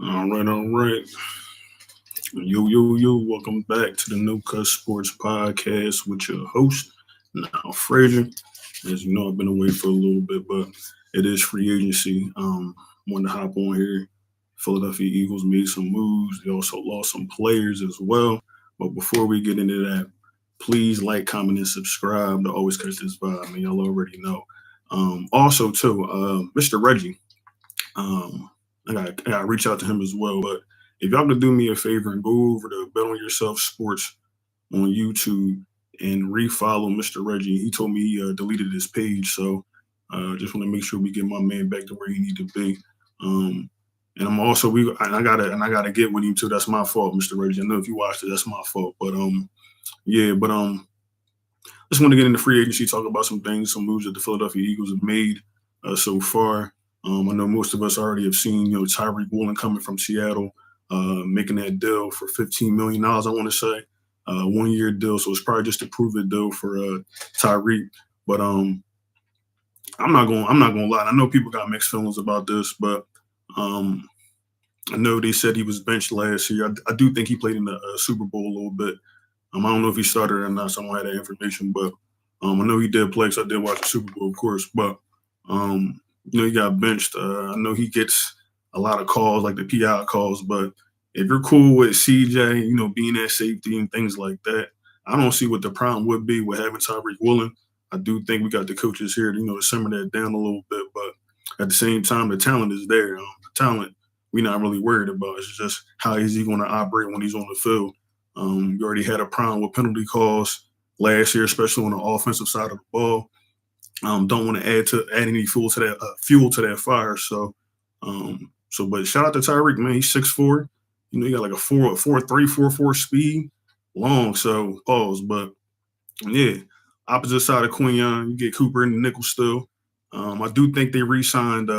All right, all right. Yo. Welcome back to the No Cut Sports Podcast with your host, now Frazier. As you know, I've been away for a little bit, but it is free agency. Wanted to hop on here. Philadelphia Eagles made some moves. They also lost some players as well. But before we get into that, please like, comment, and subscribe to always catch this vibe. I mean, y'all already know. Also, too, Mr. Reggie. I got to reach out to him as well. But if y'all could do me a favor and go over to Bet on Yourself Sports on YouTube and refollow Mr. Reggie. He told me he deleted his page, so just want to make sure we get my man back to where he need to be. And I'm also I gotta get with him too. That's my fault, Mr. Reggie. I know if you watched it, that's my fault. But yeah, but just want to get into free agency, talk about some things, some moves that the Philadelphia Eagles have made so far. I know most of us already have seen, Tyreek Woolen coming from Seattle, making that deal for $15 million. I want to say 1 year deal, so it's probably just a prove it deal for Tyreek. But I'm not gonna lie. I know people got mixed feelings about this, but um, I know they said he was benched last year. I do think he played in the Super Bowl a little bit. I don't know if he started or not, so I don't have that information, but I know he did play, because I did watch the Super Bowl, of course. But he got benched. I know he gets a lot of calls, like the PI calls, but if you're cool with CJ, being at safety and things like that, I don't see what the problem would be with having Tyreek Woolen. I do think we got the coaches here to, to simmer that down a little bit, but at the same time, the talent is there. The talent we're not really worried about. It's just how is he going to operate when he's on the field. You already had a problem with penalty calls last year, especially on the offensive side of the ball. Don't want to add any fuel to that fire. But shout out to Tyreek, man. He's 6'4". He got like a 4.3, 4.4 speed, long. So pause. But yeah, opposite side of Quinion, you get Cooper and the nickel still. I do think they re-signed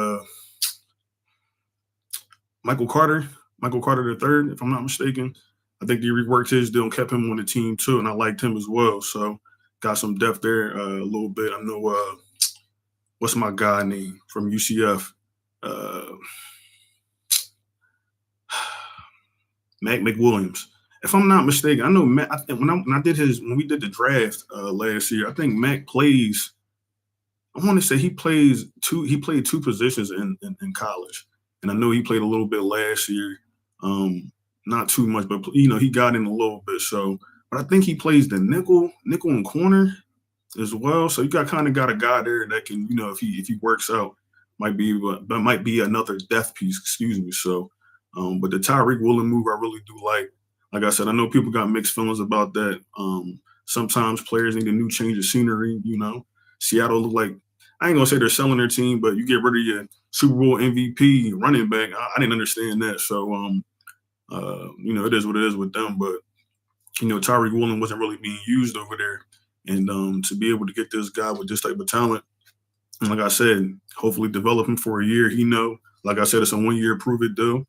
Michael Carter, the third, if I'm not mistaken. I think they reworked his deal and kept him on the team too, and I liked him as well. So got some depth there a little bit. I know what's my guy name from UCF? Uh, Mac McWilliams. If I'm not mistaken, I know Mac. When we did the draft last year, I think Mac plays. I want to say he played two positions in college, and I know he played a little bit last year. Not too much, but he got in a little bit. So, but I think he plays the nickel and corner as well. So you got a guy there that can, if he works out, might be another death piece. Excuse me. So, but the Tyreek Woolen move, I really do like. Like I said, I know people got mixed feelings about that. Sometimes players need a new change of scenery. Seattle look like, I ain't gonna say they're selling their team, but you get rid of your Super Bowl MVP running back. I didn't understand that. So, it is what it is with them. But Tyreek Woolen wasn't really being used over there, and to be able to get this guy with this type of talent, and like I said, hopefully develop him for a year. Like I said, it's a 1 year prove it deal.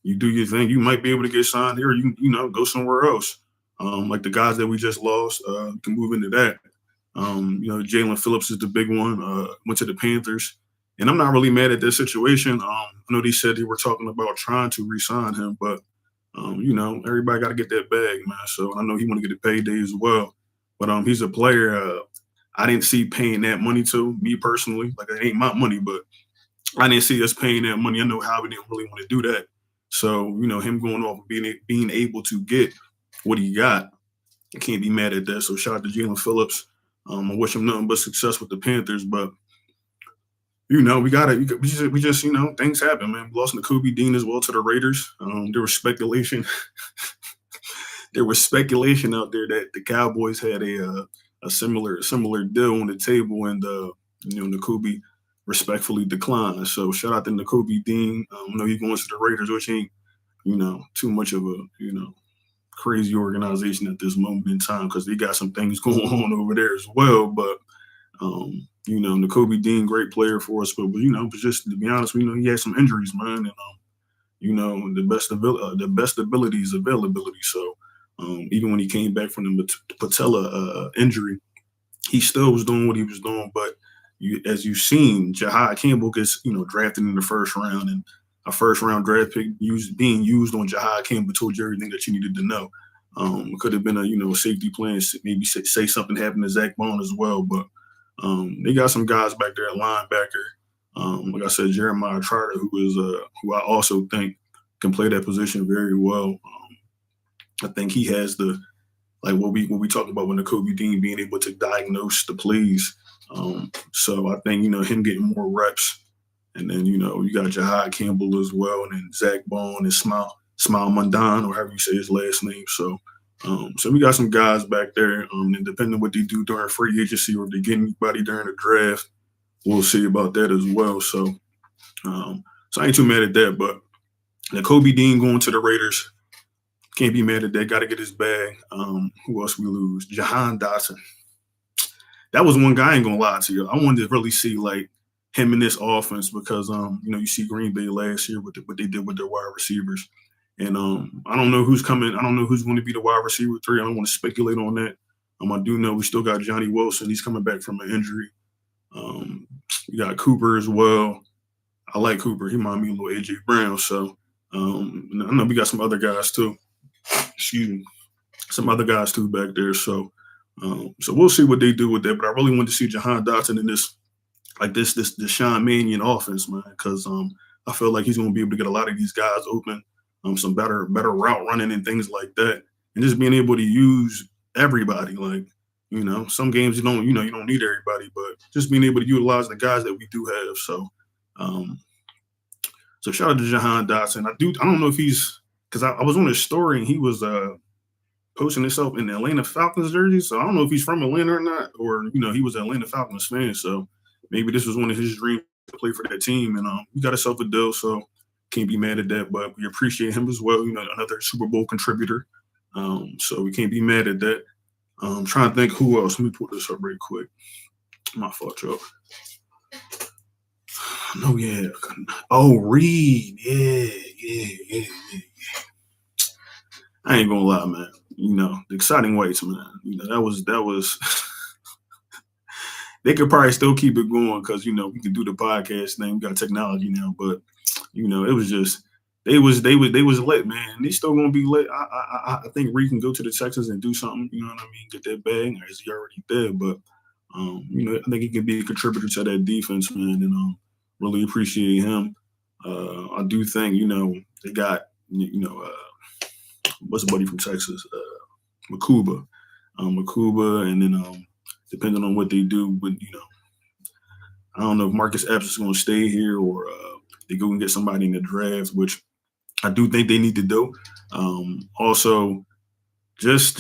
You do your thing, you might be able to get signed here. Or you go somewhere else. Like the guys that we just lost, can move into that. Jalen Phillips is the big one. Went to the Panthers, and I'm not really mad at this situation. I know they said they were talking about trying to re-sign him, but everybody got to get that bag, man. So I know he want to get a payday as well. But he's a player I didn't see paying that money to me personally. Like, it ain't my money, but I didn't see us paying that money. I know Howie didn't really want to do that. So him going off and being able to get what he got, I can't be mad at that. So shout out to Jalen Phillips. I wish him nothing but success with the Panthers, but we just things happen, man. We lost Nakobe Dean as well to the Raiders. There was speculation. There was speculation out there that the Cowboys had a similar deal on the table, and Nakobe respectfully declined. So shout out to Nakobe Dean. I know he going to the Raiders, which ain't too much of a crazy organization at this moment in time, because they got some things going on over there as well. But Nakobe Dean, great player for us, but just to be honest, he had some injuries, man, and the best ability is availability. So even when he came back from the patella injury, he still was doing what he was doing. But as you've seen, Jahad Campbell gets drafted in the first round, and a first-round draft pick being used on Jahan Campbell told you everything that you needed to know. It could have been a safety plan, maybe say something happened to Zach Bone as well, but they got some guys back there at linebacker. Like I said, Jeremiah Trotter, who I also think can play that position very well. I think he has what we talked about with Nakobe Dean being able to diagnose the plays. So I think him getting more reps, and then you got Jahan Campbell as well, and then Zach Bone and Smile Mundan, or however you say his last name. So we got some guys back there, and depending on what they do during free agency or if they get anybody during the draft, we'll see about that as well. So I ain't too mad at that, but Nakobe Dean going to the Raiders. Can't be mad at that. Got to get his bag. Who else we lose? Jahan Dotson. That was one guy, I ain't going to lie to you. I wanted to really see, him in this offense because, you see Green Bay last year with what they did with their wide receivers. And I don't know who's coming. I don't know who's going to be the wide receiver 3. I don't want to speculate on that. I do know we still got Johnny Wilson. He's coming back from an injury. We got Cooper as well. I like Cooper. He reminds me of a little A.J. Brown. So I know we got some other guys too. Excuse me. Some other guys too back there. So we'll see what they do with that. But I really want to see Jahan Dotson in this Sean Mannion offense, man, because I feel like he's going to be able to get a lot of these guys open, some better route running and things like that, and just being able to use everybody. Some games you don't need everybody, but just being able to utilize the guys that we do have. So shout out to Jahan Dotson. I don't know if he's because I was on his story and he was posting himself in the Atlanta Falcons jersey. So I don't know if he's from Atlanta or not, or he was an Atlanta Falcons fan. So maybe this was one of his dreams to play for that team, and he got himself a deal. So can't be mad at that. But we appreciate him as well. Another Super Bowl contributor. So we can't be mad at that. I'm trying to think who else. Let me pull this up real quick. My fault, Joe. No, yeah. Oh, Reed. Yeah. I ain't gonna lie, man. The exciting weights, man. That was. They could probably still keep it going because we can do the podcast thing. We got technology now, but it was just they was lit, man. They still gonna be lit. I think Reed can go to the Texans and do something. You know what I mean? Get that bag, as he already did. But I think he can be a contributor to that defense, man, and really appreciate him. I do think they got what's a buddy from Texas, Makuba, and then depending on what they do, but I don't know if Marcus Epps is going to stay here or they go and get somebody in the draft, which I do think they need to do. Also, just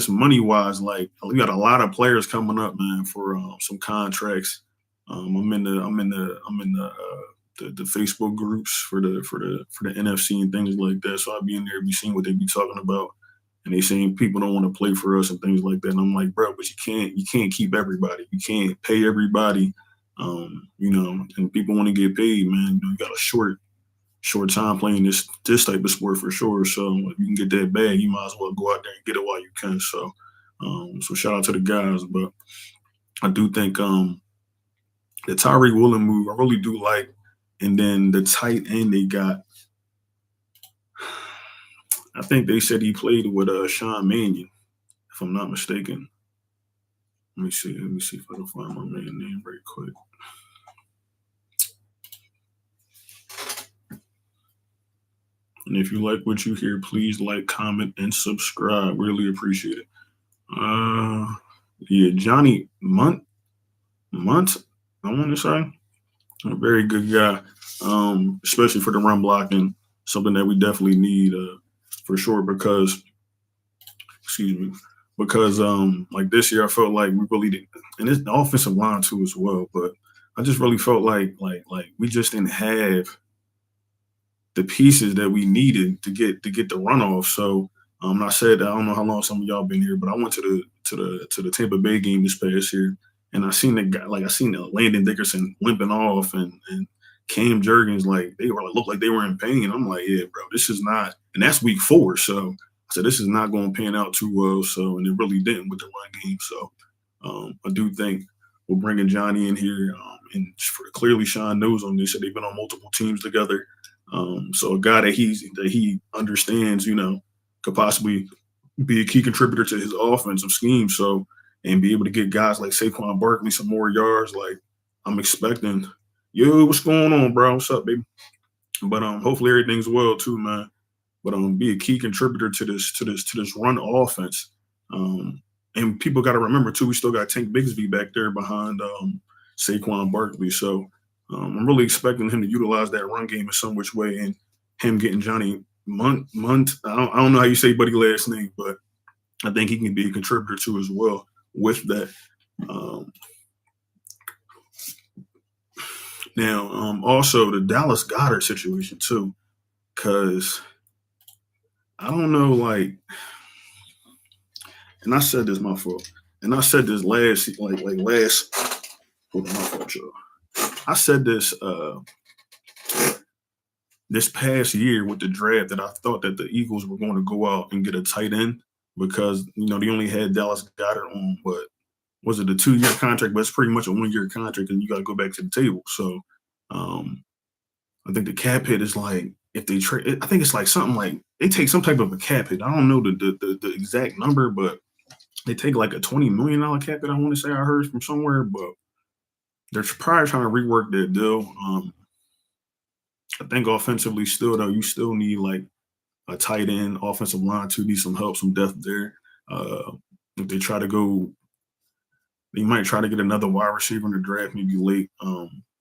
money wise, we got a lot of players coming up, man, for some contracts. I'm in the Facebook groups for the NFC and things like that. So I'll be in there, be seeing what they be talking about, and they saying people don't want to play for us and things like that. And I'm like, bro, but you can't keep everybody. You can't pay everybody. And people want to get paid, man. You got a short time playing this type of sport for sure. So if you can get that bag, you might as well go out there and get it while you can. So shout out to the guys. But I do think the Tyreek Woolen move, I really do like. And then the tight end they got, I think they said he played with Sean Mannion, if I'm not mistaken. Let me see if I can find my man name very quick. And if you like what you hear, please like, comment, and subscribe. Really appreciate it. Yeah, Johnny Munt, I want to say. A very good guy, especially for the run blocking, something that we definitely need for sure because this year I felt like we really didn't, and it's the offensive line too as well, but I just really felt like we just didn't have the pieces that we needed to get the runoff. So I said that I don't know how long some of y'all been here, but I went to the Tampa Bay game this past year. And I seen the guy, I seen Landon Dickerson limping off, and Cam Jurgens, they looked like they were in pain. I'm like, yeah, bro, this is not, and that's week 4. So I said, this is not going to pan out too well. So, and it really didn't with the run game. So I do think we're bringing Johnny in here, and clearly Sean knows him. They said they've been on multiple teams together. So a guy that he understands, could possibly be a key contributor to his offensive scheme. So and be able to get guys like Saquon Barkley some more yards. Like I'm expecting. Yo, what's going on, bro? What's up, baby? But hopefully everything's well too, man. But be a key contributor to this run offense. And people got to remember too, we still got Tank Bigsby back there behind Saquon Barkley. So I'm really expecting him to utilize that run game in some which way, and him getting Johnny Munt. I don't know how you say Buddy last name, but I think he can be a contributor too as well with that. Now, also the Dallas Goedert situation too, because I don't know, like, and I said this, my fault, and I said this last, hold on, my fault, y'all. I said this past year with the draft that I thought that the Eagles were going to go out and get a tight end because they only had Dallas Goedert on what was it, a 2-year contract, but it's pretty much a 1-year contract, and you got to go back to the table. So I think the cap hit is like if they trade. I think it's like something like they take some type of a cap hit. I don't know the exact number, but they take like a $20 million cap hit. I want to say I heard from somewhere, but they're probably trying to rework their deal. I think offensively, still though, you still need like a tight end, offensive line to need some help, some depth there. If they try to go, they might try to get another wide receiver in the draft, maybe late.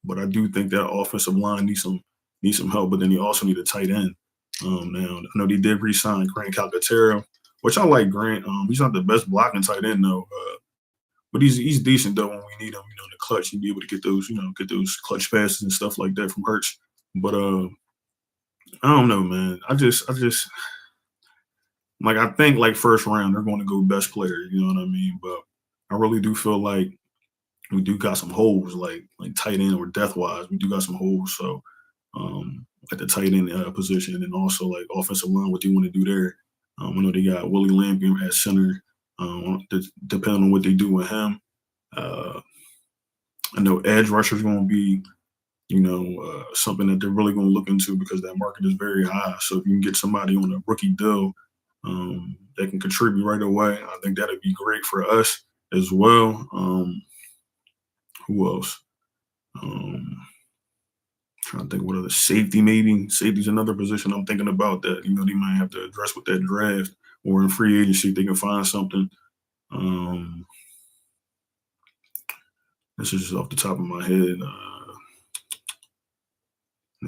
But I do think that offensive line needs some help. But then you also need a tight end. Now I know they did re-sign Grant Calcaterra, which I like Grant. He's not the best blocking tight end though, but he's decent though when we need him. In the clutch, he'd be able to get those clutch passes and stuff like that from Hurts. But I don't know, man. I just like I think like first round they're going to go best player. You know what I mean? But I really do feel like we do got some holes, like tight end or depth wise. We do got some holes. So at the tight end position, and also like offensive line, what they want to do there. I know they got Willie Lampion at center. Depending on what they do with him, I know edge rusher is going to be something that they're really going to look into because that market is very high. So if you can get somebody on a rookie deal that can contribute right away, I think that'd be great for us as well. Who else? Trying to think what other safety, maybe. Safety's another position I'm thinking about that, they might have to address with that draft or in free agency if they can find something. This is just off the top of my head.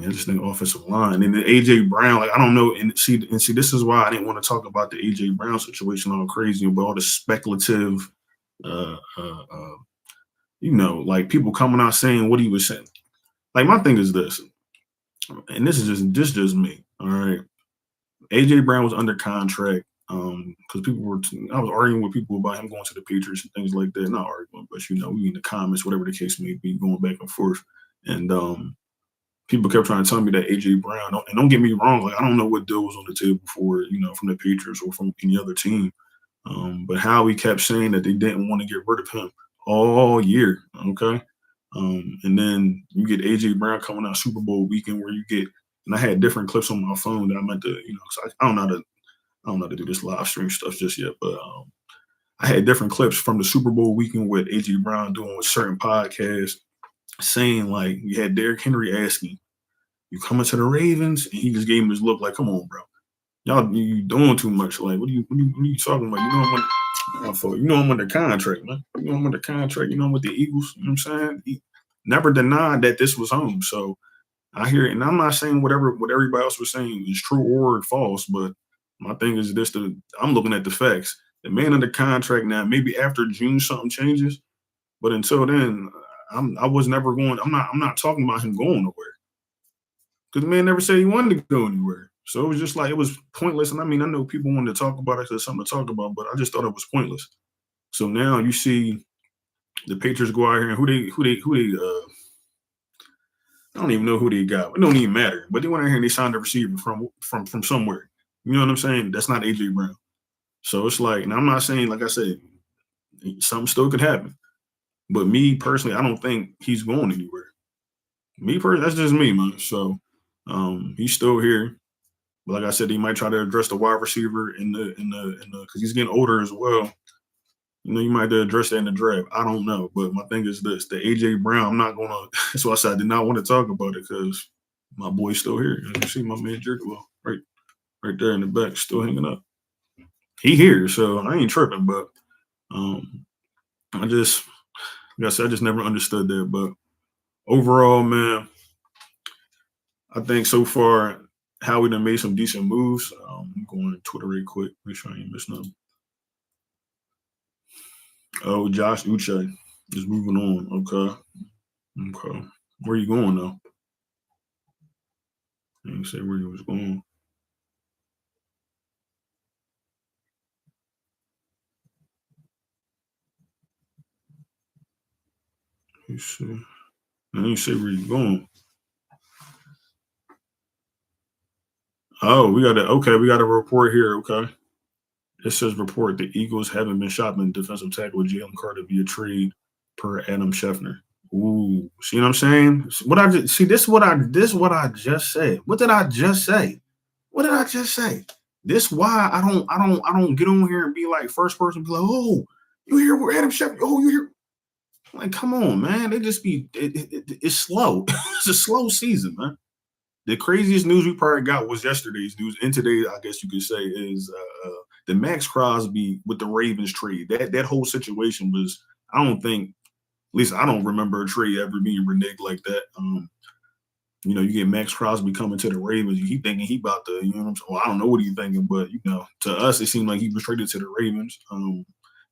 I just think offensive line and then AJ Brown. Like I don't know, and see, this is why I didn't want to talk about the AJ Brown situation all crazy about all the speculative, like people coming out saying what he was saying. Like my thing is this, and this is just me. All right, AJ Brown was under contract because I was arguing with people about him going to the Patriots and things like that. Not arguing, but we in the comments, whatever the case may be, going back and forth, and people kept trying to tell me that AJ Brown, and don't get me wrong, like I don't know what deal was on the table for, from the Patriots or from any other team. But Howie kept saying that they didn't want to get rid of him all year. Okay. And then you get AJ Brown coming out Super Bowl weekend where you get, and I had different clips on my phone that I meant to, so I don't know how to do this live stream stuff just yet, but I had different clips from the Super Bowl weekend with AJ Brown doing with certain podcasts saying like you had Derrick Henry asking, "You coming to the Ravens?" And he just gave him his look like, "Come on, bro, you doing too much. Like, what are you talking about? I'm under contract, man. I'm under contract. I'm with the Eagles. You know what I'm saying?" He never denied that this was home. So I hear it, and I'm not saying what everybody else was saying is true or false, but my thing is this: I'm looking at the facts. The man under contract now. Maybe after June something changes, but until then, I was never going. I'm not talking about him going nowhere because the man never said he wanted to go anywhere. So it was just like it was pointless. And I mean, I know people wanted to talk about it. There's something to talk about, but I just thought it was pointless. So now you see the Patriots go out here and who they I don't even know who they got. It don't even matter. But they went out here and they signed a receiver from somewhere. You know what I'm saying? That's not AJ Brown. So it's like, and I'm not saying, like I said, something still could happen. But me personally, I don't think he's going anywhere. Me personally, that's just me, man. So He's still here. But like I said, he might try to address the wide receiver in the because he's getting older as well. You might have to address that in the draft. I don't know. But my thing is this: the AJ Brown. I'm not gonna. That's why I said I did not want to talk about it because my boy's still here. As you see, my man Jerkwell right there in the back, still hanging up. He here, so I ain't tripping. But um, I just, like I said, I just never understood that. But overall, man, I think so far Howie done made some decent moves. I'm going to Twitter real quick, make sure I ain't missing nothing. Oh, Josh Uche is moving on. Okay. Where you going though? I didn't say where you was going. You see. I didn't say where you going. Oh, we got a report here. Okay. It says report the Eagles haven't been shopping defensive tackle Jalen Carter via trade per Adam Scheffner. Ooh, see what I'm saying? What I just see this what I just said. What did I just say? What did I just say? This why I don't get on here and be like first person be like, oh, you here with Adam Shepard? Oh, you here? Like, come on, man. They just it's slow. It's a slow season, man. The craziest news we probably got was yesterday's news, and today, I guess you could say, is the Maxx Crosby with the Ravens trade. That whole situation was, I don't think, at least I don't remember a trade ever being reneged like that. You get Maxx Crosby coming to the Ravens. You keep thinking he about to, you know what I'm saying? Well, I don't know what he's thinking, but to us, it seemed like he was traded to the Ravens.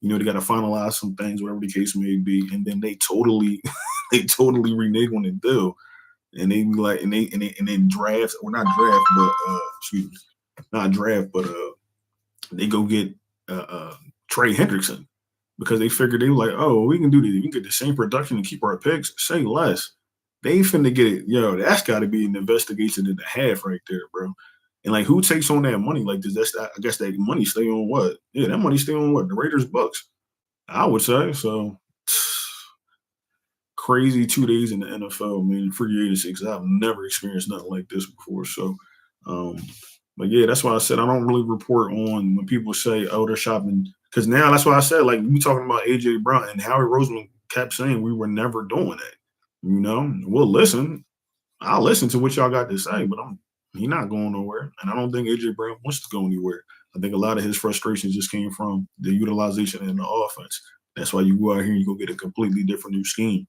They got to finalize some things, whatever the case may be, and then they totally, they totally renege on the deal, and they be like, and then draft or not draft, but excuse me, not draft, but they go get Trey Hendrickson because they figured they were like, oh, we can do this. We can get the same production and keep our picks, say less. They ain't finna get it. Yo, that's got to be an investigation and a half right there, bro. And like, who takes on that money? Like, I guess that money stay on what? Yeah, that money stay on what? The Raiders Bucks, I would say. So crazy 2 days in the NFL, man. Free agency, because I've never experienced nothing like this before. So, um, but yeah, that's why I said I don't really report on when people say, oh, they're shopping. Because now that's why I said, like, we talking about AJ Brown and Howie Roseman kept saying we were never doing that. We'll listen. I'll listen to what y'all got to say, but he's not going nowhere. And I don't think AJ Brown wants to go anywhere. I think a lot of his frustrations just came from the utilization in the offense. That's why you go out here and you go get a completely different new scheme.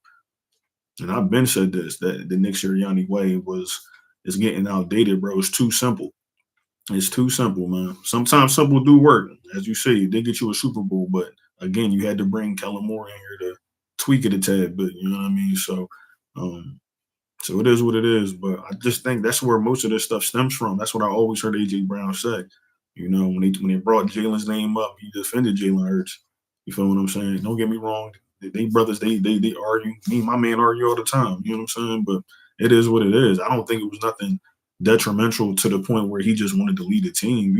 And I've been said this, that the Nick Sirianni way is getting outdated, bro. It's too simple. It's too simple, man. Sometimes simple do work. As you say, they get you a Super Bowl, but again, you had to bring Kellen Moore in here to tweak it a tad bit. You know what I mean? Um, so it is what it is. But I just think that's where most of this stuff stems from. That's what I always heard AJ Brown say. When they brought Jalen's name up, he defended Jalen Hurts. You feel what I'm saying? Don't get me wrong. They brothers, they argue. Me and my man argue all the time. You know what I'm saying? But it is what it is. I don't think it was nothing detrimental to the point where he just wanted to lead the team.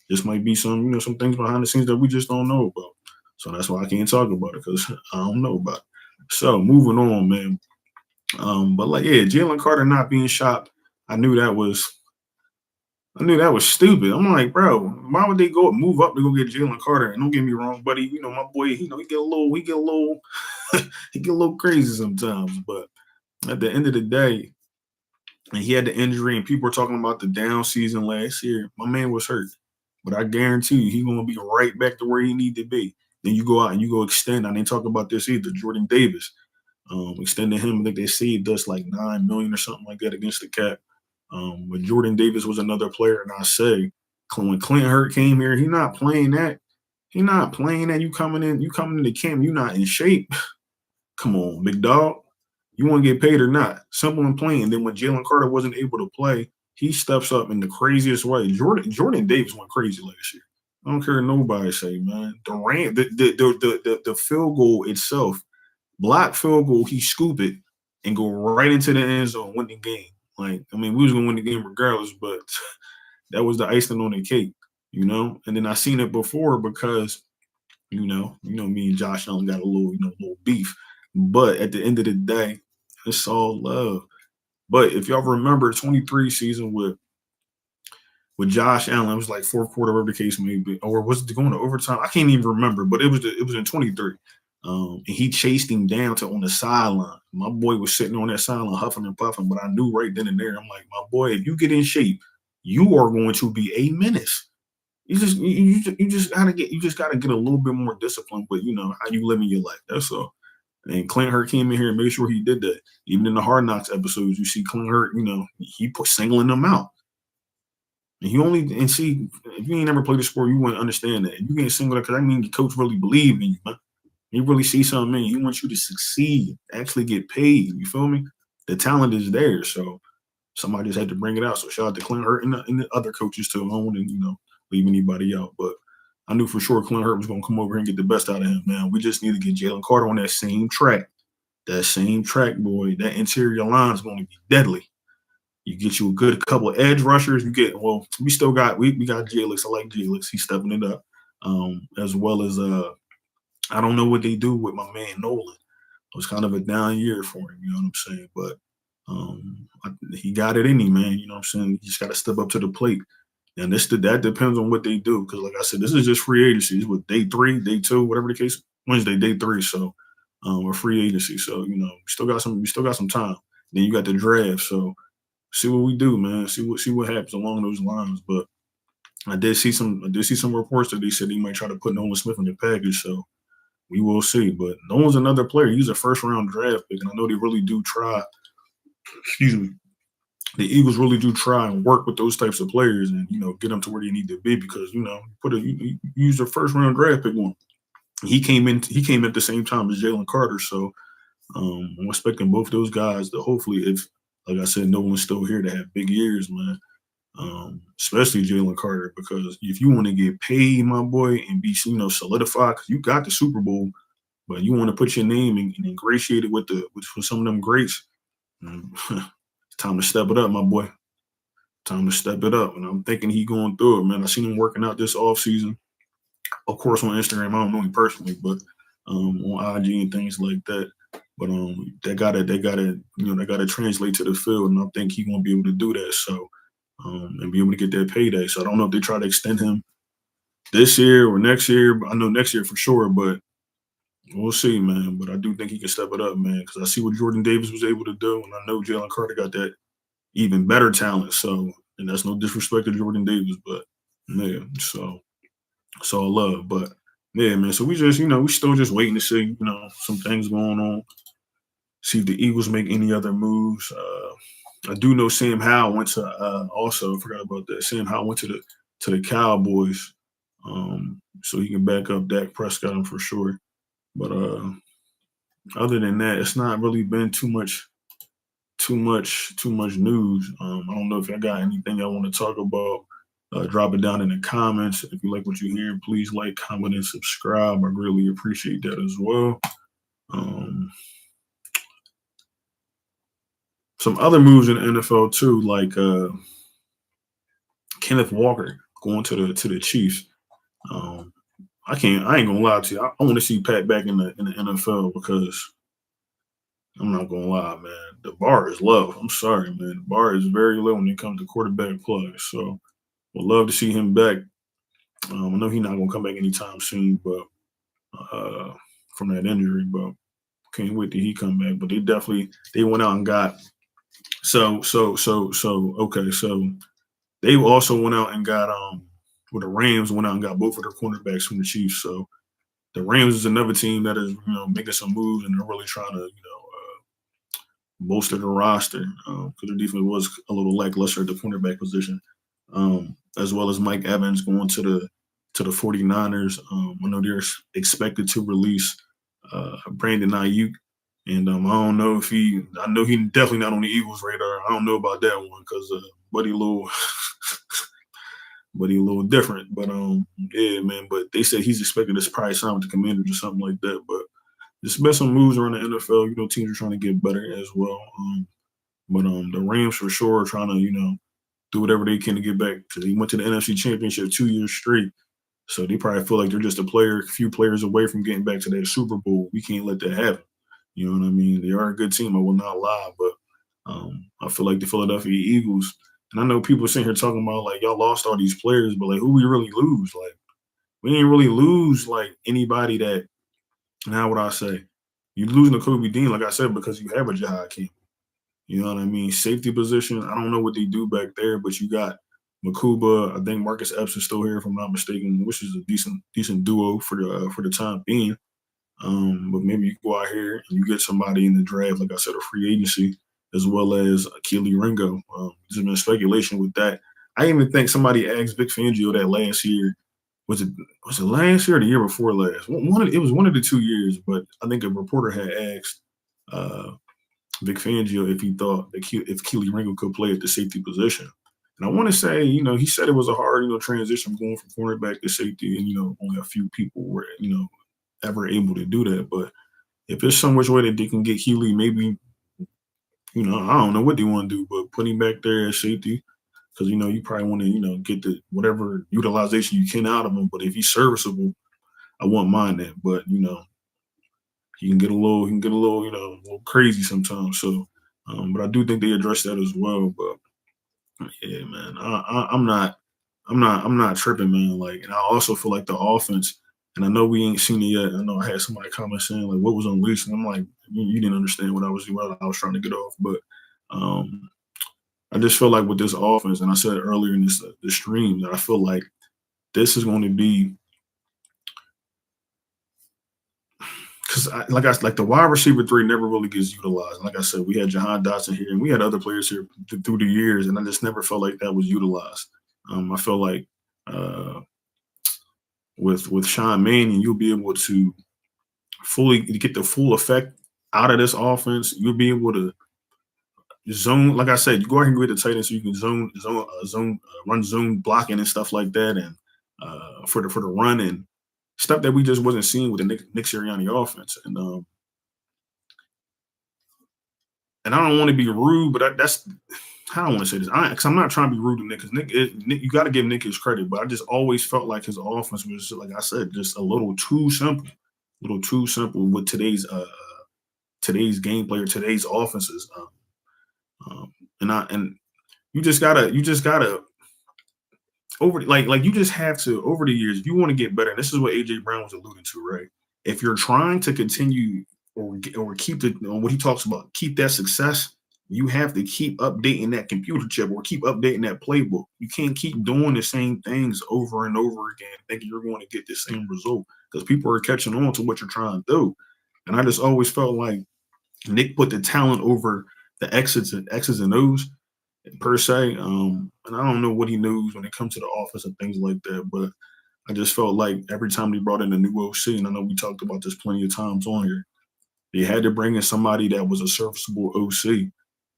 This might be some things behind the scenes that we just don't know about. So that's why I can't talk about it, because I don't know about it. So moving on, man. But like, yeah, Jalen Carter not being shopped, I knew that was stupid. I'm like, bro, why would they go move up to go get Jalen Carter? And don't get me wrong, buddy. My boy, he get a little, he get a little crazy sometimes. But at the end of the day, and he had the injury, and people were talking about the down season last year. My man was hurt, but I guarantee you, he's gonna be right back to where he need to be. Then you go out and you go extend. I didn't talk about this either. Jordan Davis, extending him. I think they saved us like $9 million or something like that against the cap. But Jordan Davis was another player, and I say when Clint Hurt came here, he not playing that. He not playing that. You coming into camp, you not in shape. Come on, big dog. You want to get paid or not? Simple and plain. And then when Jalen Carter wasn't able to play, he steps up in the craziest way. Jordan Davis went crazy last year. I don't care what nobody say, man. The field goal itself, block field goal, he scoop it and go right into the end zone, win the game. Like, I mean, we was gonna win the game regardless, but that was the icing on the cake, And then I seen it before because, me and Josh Allen got a little beef. But at the end of the day, it's all love. But if y'all remember 23 season with Josh Allen, it was like fourth quarter, whatever the case may be, or was it going to overtime? I can't even remember, but it was in 23. And he chased him down to on the sideline. My boy was sitting on that sideline huffing and puffing, but I knew right then and there, I'm like, my boy, if you get in shape, you are going to be a menace. You just gotta get a little bit more discipline with how you living your life. That's all. And Clint Hurt came in here and made sure he did that. Even in the Hard Knocks episodes, you see Clint Hurt, he put singling them out. And see, if you ain't never played a sport, you wouldn't understand that. If you get singled out, because I mean, the coach really believe in you, man. He really see something in you. He wants you to succeed, actually get paid. You feel me? The talent is there, so somebody just had to bring it out. So shout out to Clint Hurt and the other coaches too. I don't want to, leave anybody out, but I knew for sure Clint Hurt was going to come over here and get the best out of him, man. We just need to get Jalen Carter on that same track. That same track, boy. That interior line is going to be deadly. You get you a good couple of edge rushers. We got Jalix. I like Jalix. He's stepping it up. As well as I don't know what they do with my man Nolan. It was kind of a down year for him, you know what I'm saying? But he got it in him, man. You know what I'm saying? You just got to step up to the plate. And that depends on what they do. Because like I said, this is just free agency. It's with day 3, day 2, whatever the case. Wednesday, day 3. So we're free agency. So, we still got some time. Then you got the draft. So see what we do, man. See what happens along those lines. But I did see some reports that they said he might try to put Nolan Smith in the package. So we will see. But Nolan's another player. He's a first round draft pick. And I know they really do try. Excuse me. The Eagles really do try and work with those types of players and, get them to where they need to be because, you use a first round draft pick one. He came at the same time as Jalen Carter. So I'm expecting both those guys to hopefully, if, like I said, no one's still here to have big years, man. Especially Jalen Carter, because if you want to get paid, my boy, and be, solidified, because you got the Super Bowl, but you want to put your name and ingratiate it with some of them greats. Time to step it up, my boy. Time to step it up. And I'm thinking he going through it, man. I seen him working out this offseason. Of course, on Instagram. I don't know him personally, but on IG and things like that. But they gotta translate to the field, and I think he's gonna be able to do that. So and be able to get that payday. So I don't know if they try to extend him this year or next year. I know next year for sure, but we'll see, man. But I do think he can step it up, man, because I see what Jordan Davis was able to do, and I know Jalen Carter got that even better talent. So, and that's no disrespect to Jordan Davis, but yeah, so it's all love. But yeah, man. So we just, we still just waiting to see, some things going on. See if the Eagles make any other moves. I do know Sam Howell went to also, I forgot about that. Sam Howell went to the Cowboys, so he can back up Dak Prescott for sure. But other than that, it's not really been too much news. I don't know if I got anything I want to talk about. Drop it down in the comments. If you like what you hear, please like, comment, and subscribe. I really appreciate that as well. Some other moves in the NFL too, like Kenneth Walker going to the Chiefs. I ain't gonna lie to you. I want to see Pat back in the NFL because I'm not gonna lie, man. The bar is low. I'm sorry, man. The bar is very low when it comes to quarterback play. So would love to see him back. I know he's not gonna come back anytime soon, but from that injury, but can't wait till he come back. But they went out and got okay. So they also went out and got the Rams went out and got both of their cornerbacks from the Chiefs. So the Rams is another team that is making some moves and they're really trying to bolster the roster because their defense was a little lackluster at the cornerback position, as well as Mike Evans going to the 49ers. I know they're expected to release Brandon Ayuk. And I don't know if I know he's definitely not on the Eagles' radar. I don't know about that one because Buddy a little different. But yeah, man. But they said he's expected to probably sign with the Commanders or something like that. But there's been some moves around the NFL. Teams are trying to get better as well. But the Rams for sure are trying to do whatever they can to get back because he went to the NFC Championship 2 years straight. So they probably feel like they're just a few players away from getting back to that Super Bowl. We can't let that happen. You know what I mean? They are a good team. I will not lie, but I feel like the Philadelphia Eagles, and I know people sitting here talking about like y'all lost all these players, but like who we really lose? Like we didn't really lose like anybody that. Now what I say, you lose Nakobe Dean, like I said, because you have a Jahan Dotson. You know what I mean? Safety position. I don't know what they do back there, but you got Makuba. I think Marcus Epps is still here, if I'm not mistaken, which is a decent duo for the time being. But maybe you go out here and you get somebody in the draft, like I said, a free agency, as well as Keely Ringo. There's been speculation with that. I even think somebody asked Vic Fangio that last year. Was it last year or the year before last? It was one of the 2 years, but I think a reporter had asked uh, Vic Fangio if he thought that if Keely Ringo could play at the safety position. And I want to say, he said it was a hard, transition going from cornerback to safety, and only a few people were, ever able to do that. But if there's some which way that they can get Keely, maybe, I don't know what they want to do, but put him back there as safety, because you probably want to, get the whatever utilization you can out of him. But if he's serviceable, I won't mind that. But he can get a little, a little crazy sometimes. So, but I do think they address that as well. But yeah, man, I'm not tripping, man. Like, and I also feel like the offense, and I know we ain't seen it yet. I know I had somebody comment saying like, "What was unleashed?" And I'm like, you didn't understand what I was trying to get off. But um, I just feel like with this offense, and I said earlier in this stream that I feel like this is going to be because like the wide receiver three never really gets utilized. Like I said, we had Jahan Dotson here, and we had other players here through the years, and I just never felt like that was utilized. I feel like uh, with Sean Mannion, you'll be able to fully get the full effect out of this offense. You'll be able to zone, like I said, you go ahead and get the tight end so you can run zone blocking and stuff like that, and for the run and stuff that we just wasn't seeing with the Nick Sirianni offense. And I don't want to be rude, but that's I don't want to say this because I'm not trying to be rude to Nick, because Nick, you got to give Nick his credit, but I just always felt like his offense was, like I said, just a little too simple with today's gameplay or today's offenses. And you just gotta you just have to, over the years, if you want to get better. And this is what AJ Brown was alluding to, right? If you're trying to continue or keep what he talks about, keep that success, you have to keep updating that computer chip or keep updating that playbook. You can't keep doing the same things over and over again, thinking you're going to get the same result, because people are catching on to what you're trying to do. And I just always felt like Nick put the talent over the X's and O's per se. And I don't know what he knows when it comes to the office and things like that, but I just felt like every time they brought in a new OC, and I know we talked about this plenty of times on here, they had to bring in somebody that was a serviceable OC.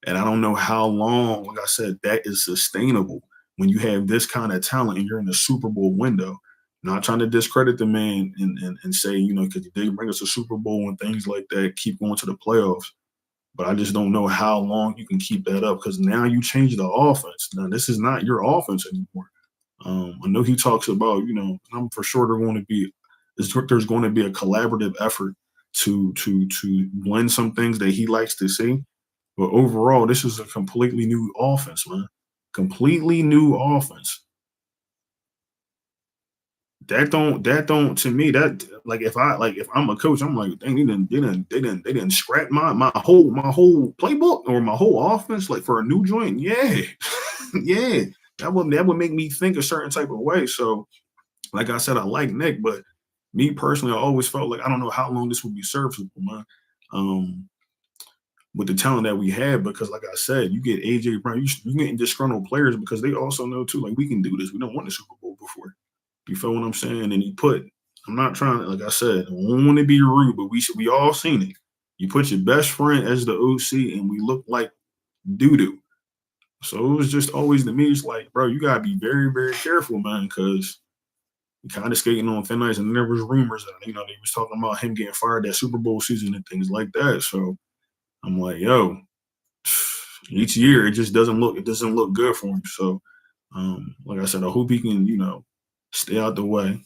And I don't know how long, like I said, that is sustainable when you have this kind of talent and you're in the Super Bowl window. Not trying to discredit the man and say, because they bring us a Super Bowl and things like that, keep going to the playoffs. But I just don't know how long you can keep that up, because now you change the offense. Now, this is not your offense anymore. I know he talks about, I'm for sure there's going to be a collaborative effort to blend some things that he likes to see. But overall, this is a completely new offense, man. Completely new offense. That don't to me, that like if I'm a coach, I'm like, dang, they didn't scrap my whole playbook or my whole offense like for a new joint. Yeah. Yeah. That would make me think a certain type of way. So like I said, I like Nick, but me personally, I always felt like I don't know how long this would be serviceable, man. Um, with the talent that we have, because like I said, you get AJ Brown, you getting disgruntled players because they also know too, like we can do this. We don't want the Super Bowl before. You feel what I'm saying? And I'm not trying to, like I said, I don't want to be rude, but we all seen it. You put your best friend as the OC and we look like doo doo. So it was just always to me, it's like, bro, you gotta be very, very careful, man, because you're kind of skating on thin ice. And there was rumors that, they was talking about him getting fired that Super Bowl season and things like that. So I'm like, yo, each year it doesn't look good for him. So like I said, I hope he can, stay out the way,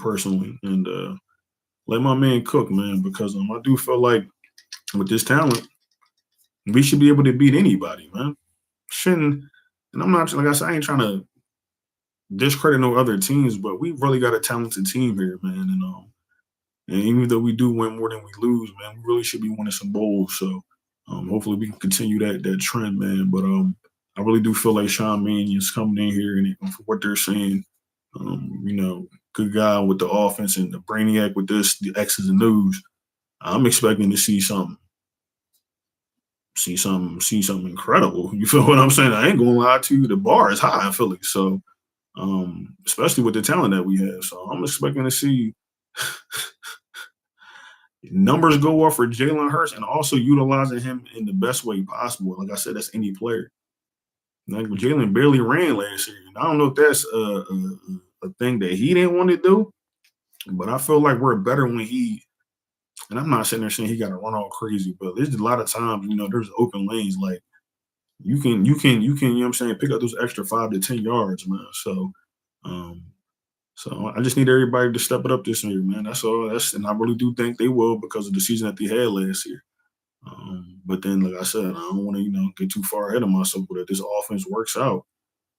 personally, and let my man cook, man, because I do feel like with this talent, We should be able to beat anybody, man. Shouldn't. And I'm not like I said, I ain't trying to discredit no other teams, but we really got a talented team here, man. And even though we do win more than we lose, man, we really should be winning some bowls. So hopefully we can continue that trend, man. But I really do feel like Sean Mannion's coming in here and for what they're saying, good guy with the offense and the brainiac with the X's and O's. I'm expecting to see something incredible. You feel what I'm saying? I ain't gonna lie to you. The bar is high in Philly, so especially with the talent that we have. So I'm expecting to see numbers go up for Jalen Hurts and also utilizing him in the best way possible. Like I said, that's any player. Like Jalen barely ran last year. And I don't know if that's a thing that he didn't want to do, but I feel like we're better when he. And I'm not sitting there saying he got to run all crazy, but there's a lot of times, there's open lanes. Like you know what I'm saying, pick up those extra 5 to 10 yards, man. Um, so I just need everybody to step it up this year, man. That's all. And I really do think they will because of the season that they had last year. But then, like I said, I don't want to, get too far ahead of myself. But if this offense works out,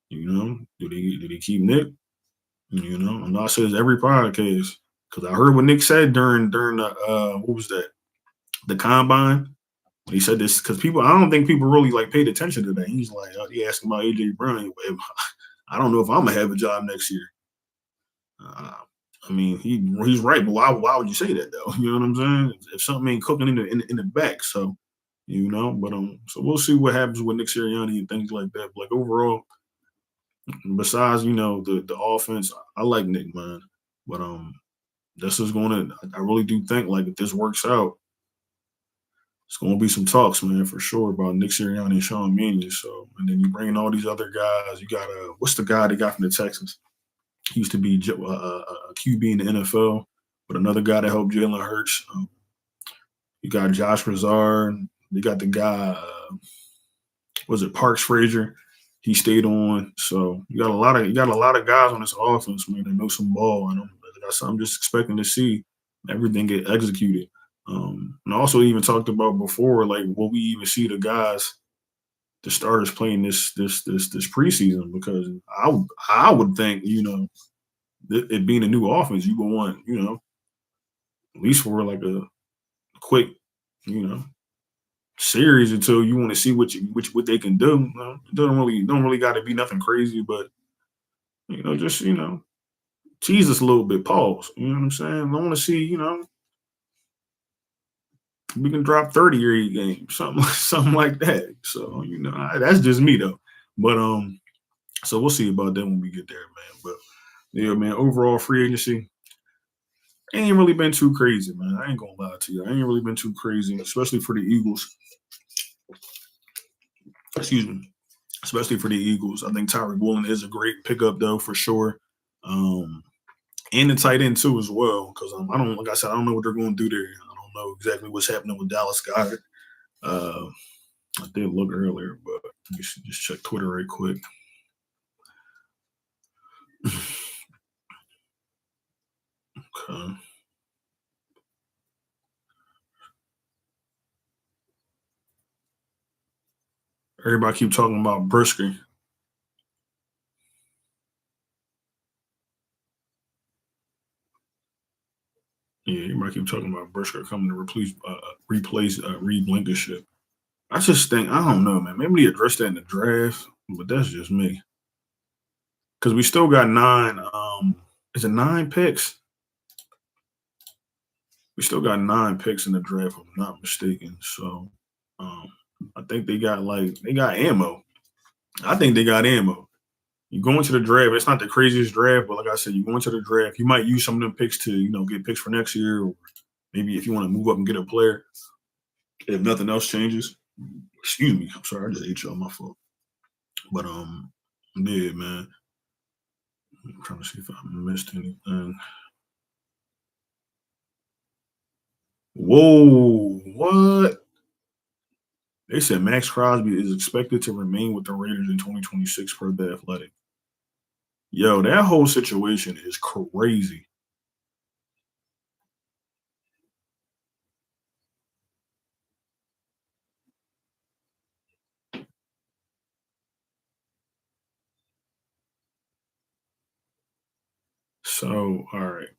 do they keep Nick? I'm not saying it's every podcast because I heard what Nick said during the what was that, the combine. He said this because I don't think people really like paid attention to that. He's like, he asked about AJ Brown. I don't know if I'm gonna have a job next year. Uh, I mean, he's right, but why would you say that though? You know what I'm saying? If something ain't cooking in the back, so But so we'll see what happens with Nick Sirianni and things like that. But like overall, besides the offense, I like Nick, man. But this is going to. I really do think like if this works out, it's going to be some talks, man, for sure about Nick Sirianni and Sean Mannion. So, and then you bring in all these other guys. You got what's the guy they got from the Texans? He used to be a QB in the NFL, but another guy that helped Jalen Hurts. You got Josh Rezard. You got the guy, was it Parks Frazier? He stayed on. So you got a lot of guys on this offense, man, that know some ball. And I'm just expecting to see everything get executed. And I also even talked about before, like, will we even see the starters playing this preseason? Because I would think, it being a new offense, you would want, at least for like a quick, series until you want to see what they can do. It don't really got to be nothing crazy, but just tease us a little bit. Pause. You know what I'm saying? I want to see, we can drop 30 or 8 games, something like that. So that's just me though. But so we'll see about that when we get there, man. But yeah, man. Overall, free agency ain't really been too crazy, man. I ain't gonna lie to you. I ain't really been too crazy, especially for the Eagles. Excuse me. Especially for the Eagles, I think Tyreek Woolen is a great pickup though for sure. Um, and the tight end too as well, because I don't, like I said, I don't know what they're going to do there. I don't know exactly what's happening with Dallas Goedert. Uh, I did look earlier, but you should just check Twitter right quick. Okay. Everybody keep talking about Brisker. Yeah, everybody keep talking about Brisker coming to replace Reed Blankenship. I just think I don't know, man. Maybe they address that in the draft, but that's just me. Because we still got 9. Is it 9 picks? We still got 9 picks in the draft, if I'm not mistaken. So um, I think they got ammo. I think they got ammo. You go into the draft, it's not the craziest draft, but like I said, you go into the draft, you might use some of them picks to, get picks for next year, or maybe if you want to move up and get a player, if nothing else changes. Excuse me. I'm sorry, I just ate y'all my fault. But yeah, man. I'm trying to see if I missed anything. Whoa, what? They said Maxx Crosby is expected to remain with the Raiders in 2026 per the Athletic. Yo, that whole situation is crazy. So, all right.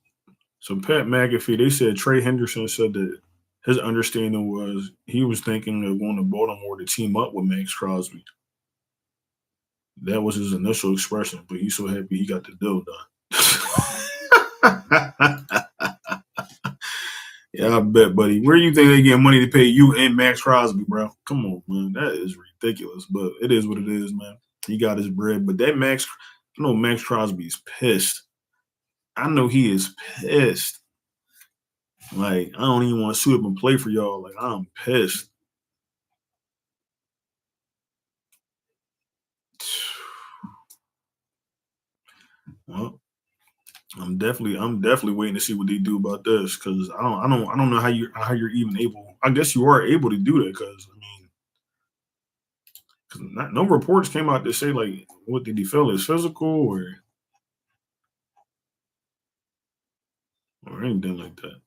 So Pat McAfee, they said Trey Hendrickson said that his understanding was he was thinking of going to Baltimore to team up with Maxx Crosby. That was his initial expression, but he's so happy he got the deal done. Yeah, I bet, buddy. Where do you think they get money to pay you and Maxx Crosby, bro? Come on, man. That is ridiculous, but it is what it is, man. He got his bread, but that Maxx Crosby is pissed. I know he is pissed. Like, I don't even want to suit up and play for y'all. Like, I'm pissed. Well, I'm definitely waiting to see what they do about this because I don't know how you're even able. I guess you are able to do that because I mean, 'cause no reports came out to say like what did he feel is physical or anything like that.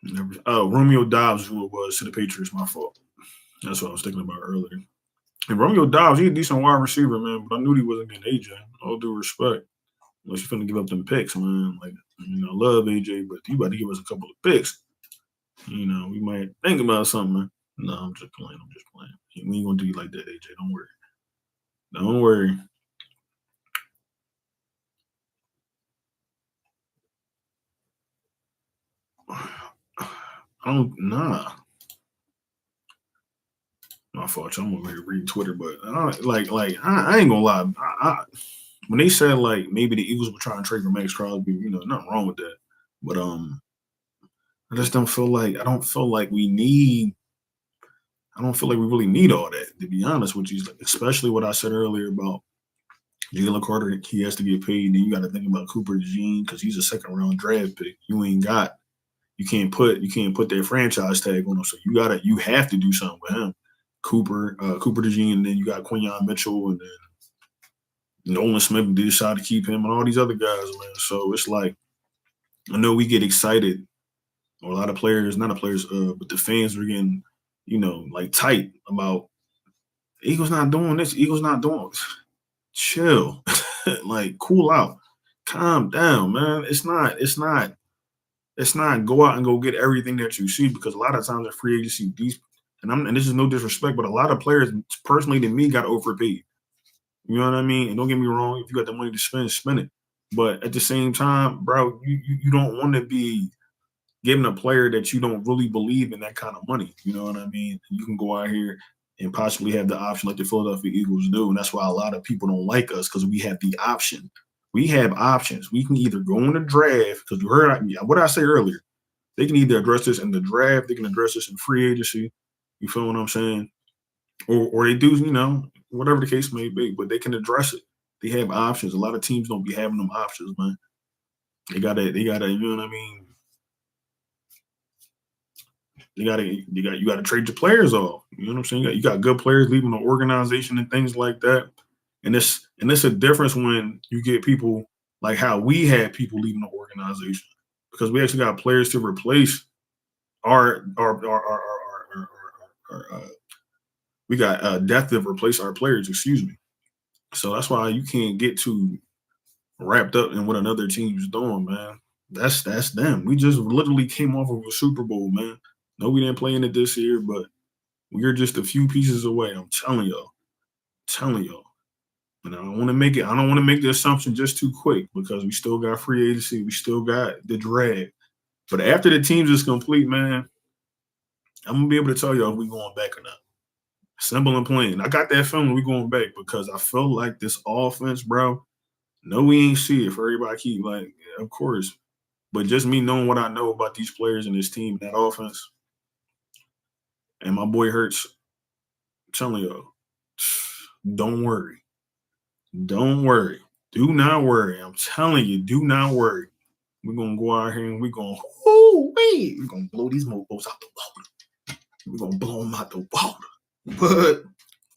Never. Oh, Romeo Dobbs who it was to the Patriots. My fault. That's what I was thinking about earlier. And Romeo Dobbs, he's a decent wide receiver, man. But I knew he wasn't getting AJ. All due respect. Unless you're finna give up them picks, man. Like, I love AJ, but you about to give us a couple of picks. We might think about something, man. No, I'm just playing. I'm just playing. We ain't gonna do you like that, AJ. Don't worry. Don't worry. I don't nah. My fault. I'm over here reading Twitter, but I ain't gonna lie. When they said like maybe the Eagles were trying to trade for Maxx Crosby, nothing wrong with that. But I just don't feel like we need. I don't feel like we really need all that. To be honest with you, like, especially what I said earlier about Jalen Carter, he has to get paid. Then you got to think about Cooper DeJean because he's a second round draft pick. You can't put that franchise tag on him. So you have to do something with him. Cooper DeJean, and then you got Quinyon Mitchell, and then Nolan Smith decided to keep him, and all these other guys, man. So it's like I know we get excited, or a lot of players, not the players, but the fans were getting, like tight about Eagles not doing this, Eagles not doing. Chill, like cool out, calm down, man. It's not go out and go get everything that you see because a lot of times in free agency, and this is no disrespect, but a lot of players, personally to me, got overpaid. You know what I mean? And don't get me wrong, if you got the money to spend it. But at the same time, bro, you don't want to be giving a player that you don't really believe in that kind of money. You know what I mean? You can go out here and possibly have the option like the Philadelphia Eagles do. And that's why a lot of people don't like us because we have the option. We have options. We can either go in the draft, because you heard what I said earlier. They can either address this in the draft, they can address this in free agency. You feel what I'm saying? Or they do, whatever the case may be, but they can address it. They have options. A lot of teams don't be having them options, man. They gotta, you know what I mean? You gotta trade your players off. You know what I'm saying? You got good players leaving the organization and things like that. And it's a difference when you get people like how we had people leaving the organization because we actually got players to replace our we got depth to replace our players. Excuse me. So that's why you can't get too wrapped up in what another team's doing, man. That's them. We just literally came off of a Super Bowl, man. No, we didn't play in it this year, but we're just a few pieces away. I'm telling y'all. Telling y'all. And I don't want to make it. I don't want to make the assumption just too quick because we still got free agency. We still got the drag. But after the teams is complete, man, I'm gonna be able to tell y'all if we going back or not. Simple and plain. I got that feeling we going back because I feel like this offense, bro. No, we ain't see it for everybody. Keep like, yeah, of course. But just me knowing what I know about these players and this team, that offense, and my boy Hurts, I'm telling y'all, don't worry. Don't worry. Do not worry. I'm telling you, do not worry. We're gonna go out here and we're gonna we're gonna blow these mofos out the water. We're gonna blow them out the water. But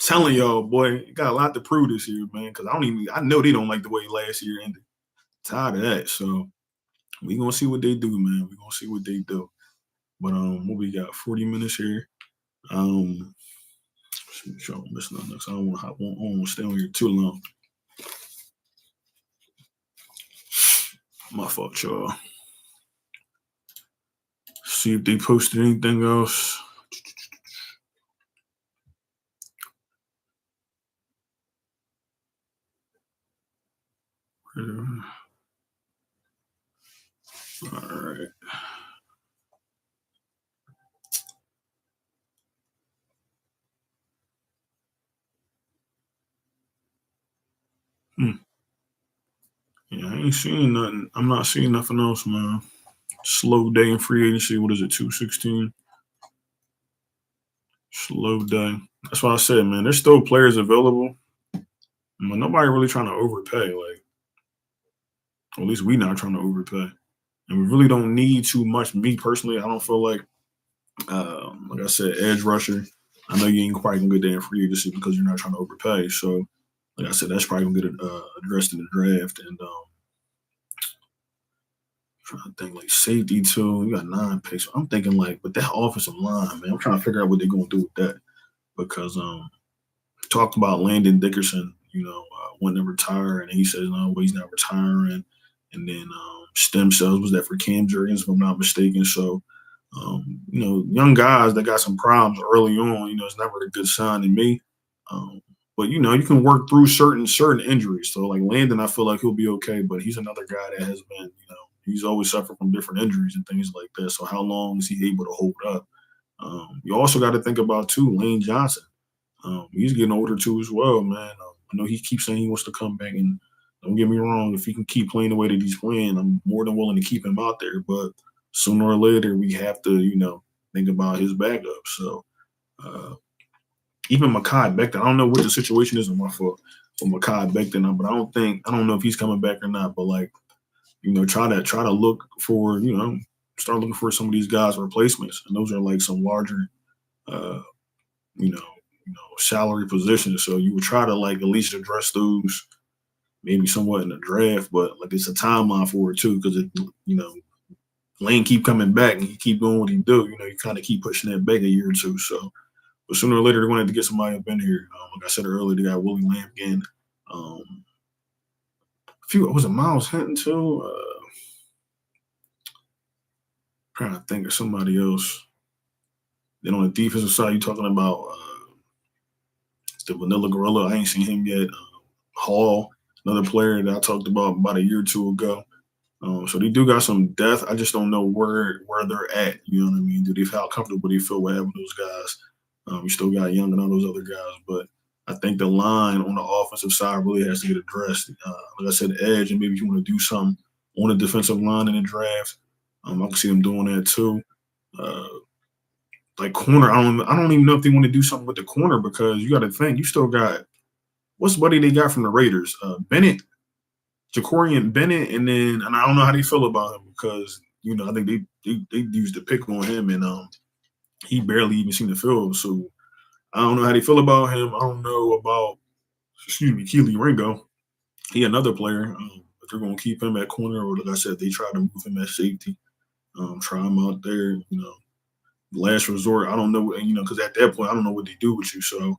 telling y'all, boy, got a lot to prove this year, man. Because I know they don't like the way last year ended. Tired of that. So we gonna see what they do, man. We gonna see what they do. But what we got? 40 minutes here. Make sure I don't miss nothing. I don't want to hop on. I don't want to stay on here too long. My fault, y'all. See if they posted anything else. All right. Yeah, I ain't seeing nothing. I'm not seeing nothing else, man. Slow day in free agency. What is it, 216? Slow day. That's why I said, man, there's still players available. But nobody really trying to overpay. Like, or at least we not trying to overpay. And we really don't need too much. Me personally, I don't feel like I said, edge rusher. I know you ain't quite gonna get there in free agency because you're not trying to overpay. So, like I said, that's probably gonna get addressed in the draft. And trying to think like safety too. You got 9 picks. I'm thinking like, but that offensive line, man, I'm trying to figure out what they're gonna do with that because talked about Landon Dickerson, wanting to retire, and he says no, well, he's not retiring. And then stem cells was that for Cam Jurgens, if I'm not mistaken. So, young guys that got some problems early on, it's never a good sign to me. But you can work through certain injuries. So like Landon, I feel like he'll be okay, but he's another guy that has been, he's always suffered from different injuries and things like that. So how long is he able to hold up? You also got to think about too, Lane Johnson. He's getting older too as well, man. I know he keeps saying he wants to come back, and don't get me wrong, if he can keep playing the way that he's playing, I'm more than willing to keep him out there. But sooner or later, we have to, think about his backup. So even Mekhi Becton, I don't know what the situation is for Mekhi Becton, but I don't know if he's coming back or not. But like, try to look for, start looking for some of these guys' replacements, and those are like some larger, uh, you know, salary positions. So you would try to like at least address those maybe somewhat in the draft, but like it's a timeline for it too, because Lane keep coming back and he keep doing what he do. You kind of keep pushing that back a year or two. So, but sooner or later they're going to have to get somebody up in here. Like I said earlier, they got Willie Lamb again. Was it Miles Hinton too? Trying to think of somebody else. Then on the defensive side, you're talking about the Vanilla Gorilla. I ain't seen him yet. Hall, another player that I talked about a year or two ago. So they do got some depth. I just don't know where they're at. You know what I mean? How comfortable do you feel with having those guys? You still got Young and all those other guys, but I think the line on the offensive side really has to get addressed. Like I said, edge, and maybe if you want to do something on the defensive line in the draft, I can see them doing that too. Like corner, I don't even know if they want to do something with the corner because you got to think you still got what's buddy they got from the Raiders, Bennett. Jacorian Bennett, and I don't know how they feel about him because I think they used the pick on him, and he barely even seen the field. So I don't know how they feel about him. I don't know about Keely Ringo. He another player. If they're gonna keep him at corner, or like I said, they try to move him at safety. Try him out there. Last resort. I don't know. Because at that point, I don't know what they do with you. So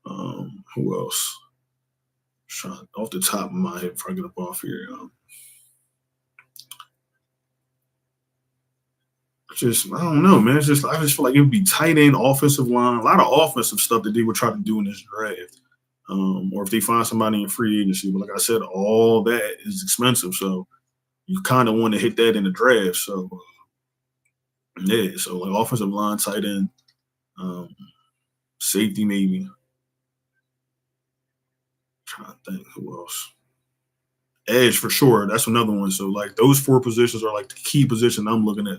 who else? Off the top of my head, before I get up off here. I don't know, man. I just feel like it would be tight end, offensive line, a lot of offensive stuff that they would try to do in this draft. Or if they find somebody in free agency. But like I said, all that is expensive. So you kind of want to hit that in the draft. So yeah, so like offensive line, tight end, safety maybe. Trying to think who else. Edge for sure. That's another one. So like those 4 positions are like the key position I'm looking at.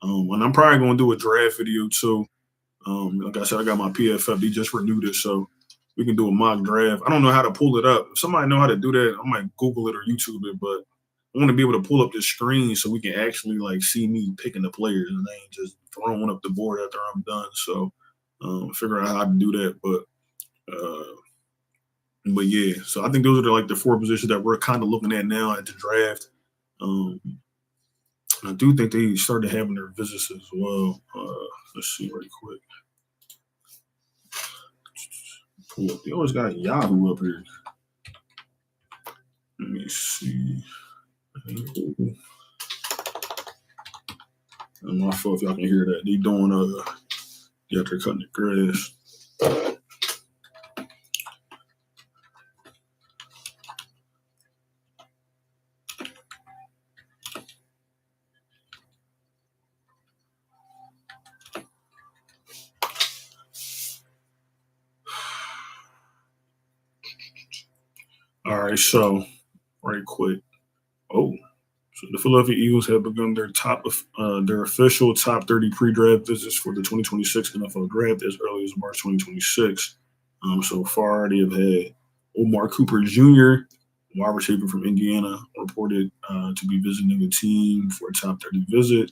And I'm probably going to do a draft video too. Like I said, I got my PFF. They just renewed it, so we can do a mock draft. I don't know how to pull it up. If somebody know how to do that, I might Google it or YouTube it. But I want to be able to pull up the screen so we can actually like see me picking the players, and I ain't just throwing up the board after I'm done. So figure out how to do that. But yeah, so I think those are like the 4 positions that we're kind of looking at now at the draft. I do think they started having their visits as well. Let's see right quick. Look, they always got Yahoo up here. Let me see. And my fault if y'all can hear that. They doing yeah, they're cutting the grass. All right, so right quick. Oh, so the Philadelphia Eagles have begun their official top 30 pre-draft visits for the 2026 NFL Draft as early as March 2026. So far, they have had Omar Cooper Jr., wide receiver from Indiana, reported to be visiting the team for a top 30 visit.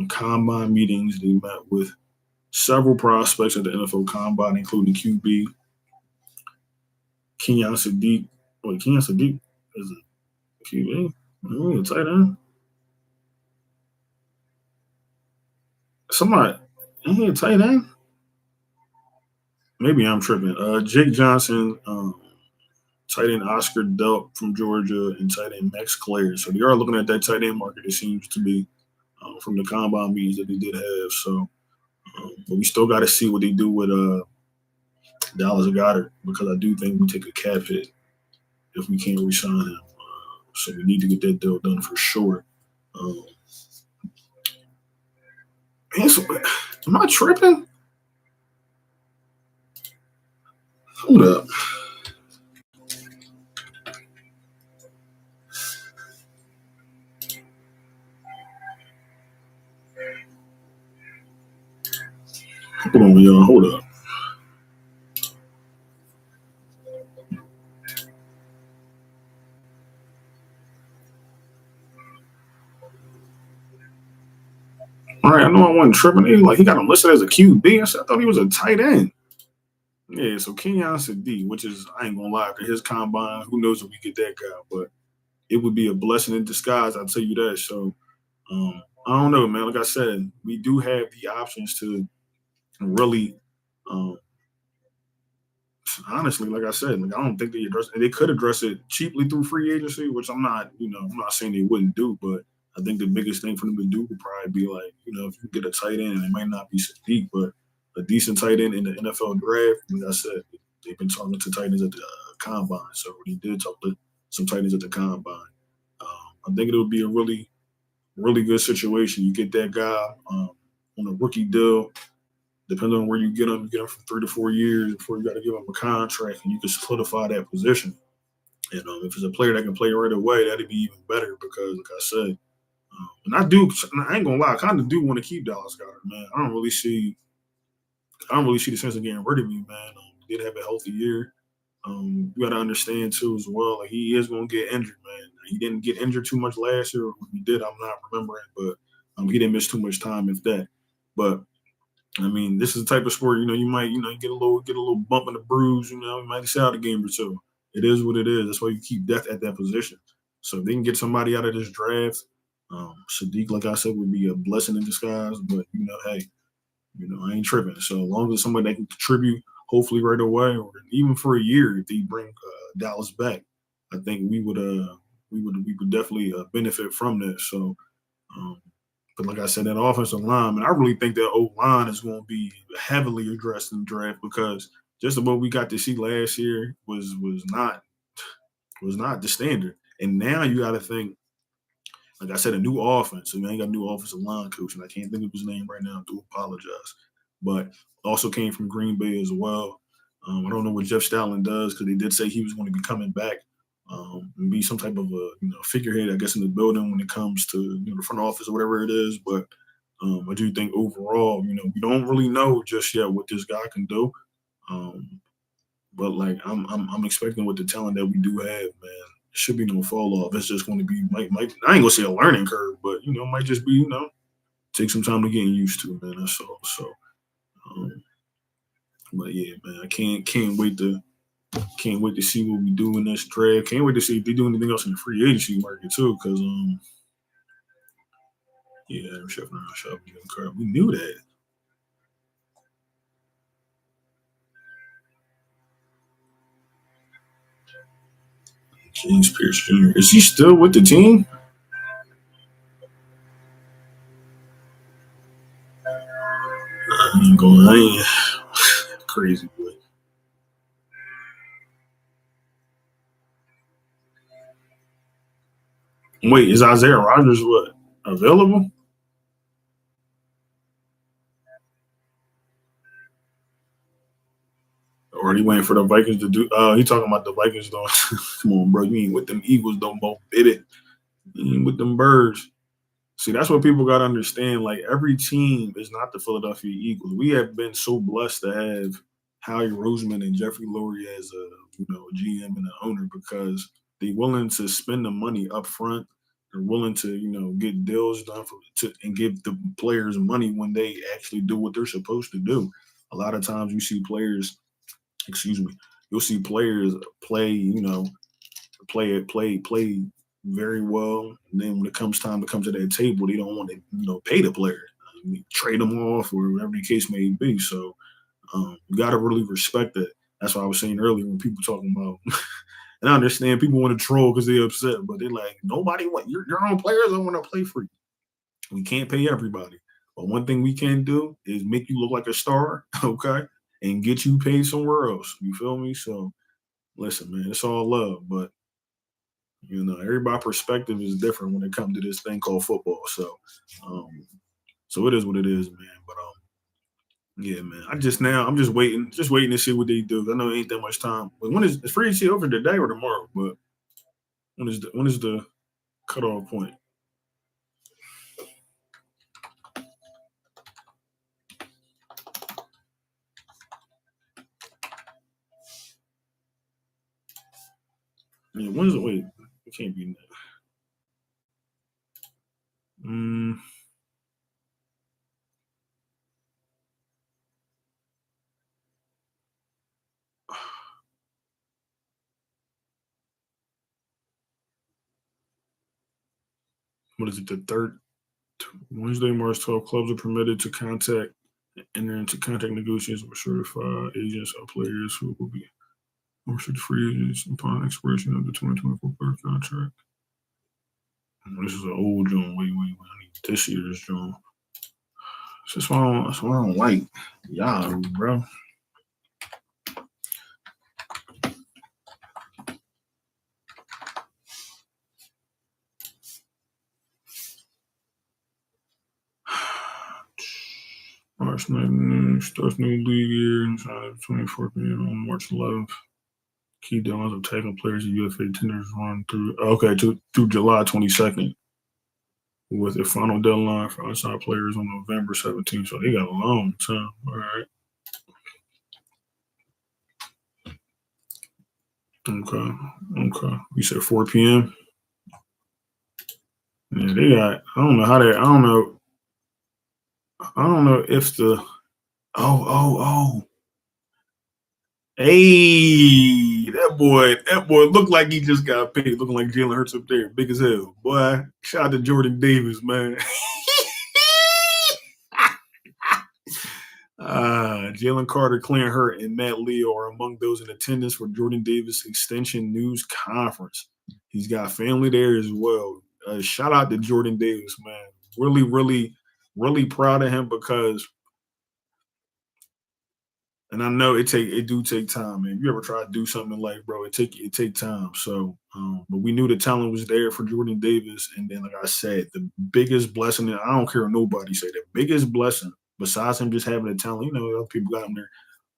Combine meetings, they met with several prospects at the NFL Combine, including QB Kenyon Sadiq. Wait, Kenyon Sadiq is a QB? Oh, tight end. Somebody, ain't he a tight end? Maybe I'm tripping. Jake Johnson, tight end Oscar Delp from Georgia, and tight end Max Clare. So they are looking at that tight end market. It seems to be from the combine meetings that they did have. So, but we still got to see what they do with Dallas Goedert, because I do think we take a cap hit if we can't re-sign him. So we need to get that deal done for sure. Am I tripping? Hold up. Hold on, y'all. Hold up. All right, I know I wasn't tripping. He got him listed as a QB. I thought he was a tight end. Yeah, so Kenyon Sadiq, which is, I ain't gonna lie, after his combine, who knows if we get that guy, but it would be a blessing in disguise, I'll tell you that. So I don't know, man. Like I said, we do have the options to really honestly, like I said, I don't think they could address it cheaply through free agency, which I'm not saying they wouldn't do, but I think the biggest thing for them to do would probably be like, if you get a tight end, and it might not be Sadiq, but a decent tight end in the NFL draft. Like I said, they've been talking to tight ends at the combine, so we did talk to some tight ends at the combine. I think it would be a really, really good situation. You get that guy on a rookie deal. Depending on where you get them for 3 to 4 years before you got to give them a contract, and you can solidify that position. And if it's a player that can play right away, that'd be even better because, like I said, and I ain't gonna lie, I kind of do want to keep Dallas Goedert, man. I don't really see the sense of getting rid of him, man. He did have a healthy year. You got to understand too as well, like he is gonna get injured, man. He didn't get injured too much last year. When he did, I'm not remembering, but he didn't miss too much time, if that. But I mean, this is the type of sport, you might, get a little bump in the bruise, you might sit out a game or two. It is what it is. That's why you keep depth at that position. So if they can get somebody out of this draft, Sadiq, like I said, would be a blessing in disguise. But hey, I ain't tripping. So as long as somebody that can contribute, hopefully right away, or even for a year, if they bring Dallas back, I think we would definitely benefit from that. So. But like I said, that offensive line, and I really think that O-line is going to be heavily addressed in the draft, because just what we got to see last year was not the standard. And now you got to think, like I said, a new offense. So we ain't got a new offensive line coach, and I can't think of his name right now. I do apologize. But also came from Green Bay as well. I don't know what Jeff Stoutland does, because they did say he was going to be coming back and be some type of a figurehead, I guess, in the building when it comes to the front office or whatever it is. But I do think overall, we don't really know just yet what this guy can do. But like I'm expecting with the talent that we do have, man, should be no fall off. It's just going to be might I ain't gonna say a learning curve, but might just be take some time to get used to, man. That's all. So, but yeah, man, I can't wait to see what we do in this draft. Can't wait to see if they do anything else in the free agency market too, because yeah, I'm shuffling around shopping. We knew that. James Pierce Jr. Is he still with the team? I ain't going. I ain't crazy boy. Wait, is Isaiah Rodgers what available? Or he waiting for the Vikings to do? He talking about the Vikings though. Come on, bro. You ain't with them Eagles, don't both bit it. You ain't with them birds. See, that's what people got to understand. Like every team is not the Philadelphia Eagles. We have been so blessed to have Howie Roseman and Jeffrey Lurie as a GM and an owner because they're willing to spend the money up front. They're willing to get deals done and give the players money when they actually do what they're supposed to do. A lot of times you see players, excuse me, you'll see players play very well. And then when it comes time to come to that table, they don't want to, pay the player, trade them off or whatever the case may be. So you got to really respect that. That's what I was saying earlier when people talking about. And I understand people want to troll because they're upset, but they're like, nobody want your own players don't want to play for you. We can't pay everybody, but one thing we can do is make you look like a star, okay, and get you paid somewhere else. You feel me? So listen, man, it's all love, but everybody's perspective is different when it comes to this thing called football. So, so it is what it is, man. But yeah, man. I'm just waiting to see what they do. I know it ain't that much time. But when is free agency over today or tomorrow? But when is the cutoff point? Yeah, when's it? Wait, it can't be. Mm, what is it? The third Wednesday, March 12th. Clubs are permitted to enter into contact negotiations with certified agents or players who will be should free agents upon expiration of the 2024 player contract. This is an old John. Wait. I need this year's John. That's why I don't like y'all, bro. March 9th starts new league year inside of 24 p.m. on March 11th. Key deadlines of tagging players and UFA tenders run through July 22nd, with a final deadline for outside players on November 17th. So they got a long time. All right. Okay. You said 4 p.m. Yeah, they got. I don't know how they. I don't know. I don't know if the. Oh. Hey, that boy looked like he just got paid. Looking like Jalen Hurts up there, big as hell. Boy, shout out to Jordan Davis, man. Jalen Carter, Clint Hurt, and Matt Leo are among those in attendance for Jordan Davis Extension News Conference. He's got family there as well. Shout out to Jordan Davis, man. Really, really, really proud of him because, and I know it do take time, man. If you ever try to do something like, bro, it take time. So, but we knew the talent was there for Jordan Davis, and then, like I said, the biggest blessing. And I don't care what nobody say. The biggest blessing, besides him just having the talent, other people got him there.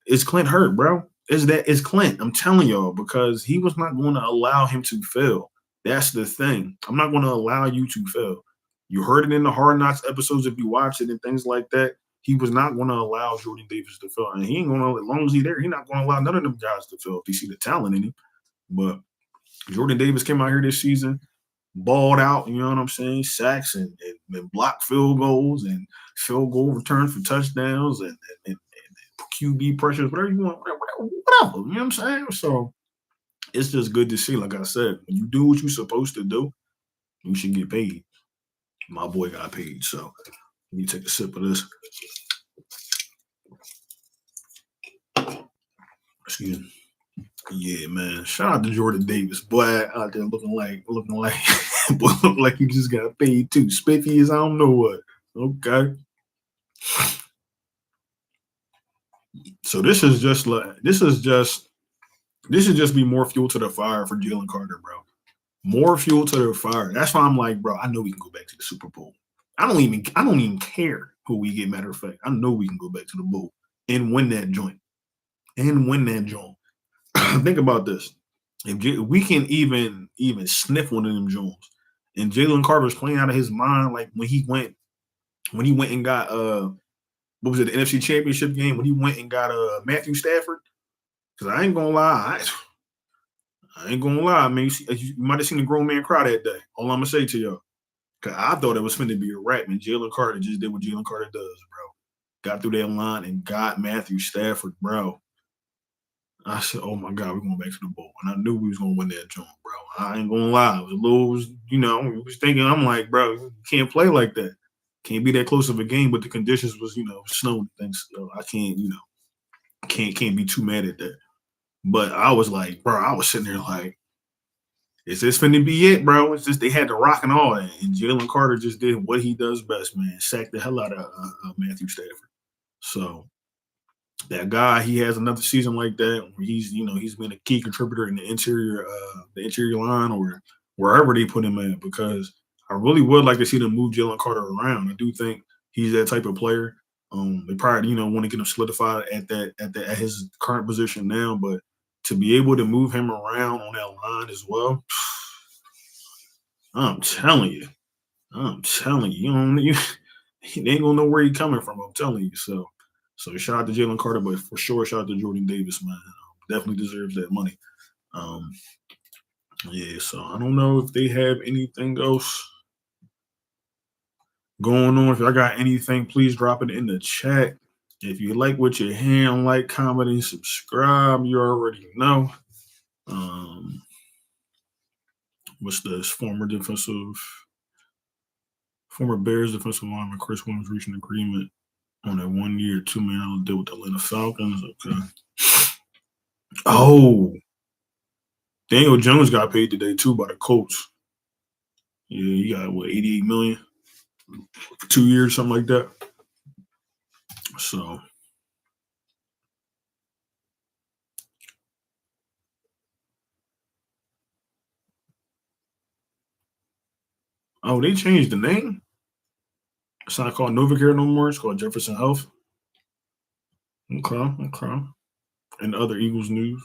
Is Clint Hurt, bro? Is Clint? I'm telling y'all because he was not going to allow him to fail. That's the thing. I'm not going to allow you to fail. You heard it in the Hard Knocks episodes if you watch it and things like that. He was not going to allow Jordan Davis to fail, and he ain't going to. As long as he's there, he's not going to allow none of them guys to fail if they see the talent in him. But Jordan Davis came out here this season, balled out. You know what I'm saying? Sacks and blocked field goals and field goal returns for touchdowns and QB pressures, whatever you want, whatever. You know what I'm saying? So it's just good to see. Like I said, when you do what you're supposed to do, you should get paid. My boy got paid, so let me take a sip of this. Excuse me. Yeah, man. Shout out to Jordan Davis, boy, out there looking like, boy, look like you just got paid too. Spiffy as I don't know what. Okay, so this is just be more fuel to the fire for Jalen Carter, bro. More fuel to the fire. That's why I'm like, bro, I know we can go back to the Super Bowl. I don't even care who we get. Matter of fact, I know we can go back to the bowl and win that joint. And win that joint. Think about this. If we can even sniff one of them Jones, and Jalen Carter's playing out of his mind, like when he went and got what was it, the NFC Championship game when he went and got Matthew Stafford. Because I ain't gonna lie, I ain't gonna lie, man. You might have seen a grown man cry that day. All I'm gonna say to y'all, because I thought it was finna be a rap, and Jalen Carter just did what Jalen Carter does, bro. Got through that line and got Matthew Stafford, bro. I said, "Oh my God, we're going back to the bowl," and I knew we was gonna win that joint, bro. I ain't gonna lie, it was a little, was thinking, I'm like, bro, you can't play like that. Can't be that close of a game, but the conditions was, snow and things. So I can't, can't be too mad at that. But I was like, bro, I was sitting there like, is this finna be it, bro? It's just they had to rock and all that, and Jalen Carter just did what he does best, man. Sacked the hell out of Matthew Stafford. So that guy, he has another season like that where he's been a key contributor in the interior line or wherever they put him at, because I really would like to see them move Jalen Carter around. I do think he's that type of player. They probably want to get him solidified at his current position now, but to be able to move him around on that line as well, I'm telling you, you they ain't gonna know where he's coming from. I'm telling you. So shout out to Jalen Carter, but for sure, shout out to Jordan Davis, man. Definitely deserves that money. Um, yeah, so I don't know if they have anything else going on. If y'all got anything, please drop it in the chat. If you like what you hear, like, comment, and subscribe. You already know. What's this? Former Bears defensive lineman Chris Williams reaching agreement on a 1 year, $2 million deal with the Atlanta Falcons. Okay. Oh, Daniel Jones got paid today too by the Colts. Yeah, he got what, 88 million for 2 years, something like that. So oh, they changed the name. It's not called Novacare no more. It's called Jefferson Health. Okay. And other Eagles news,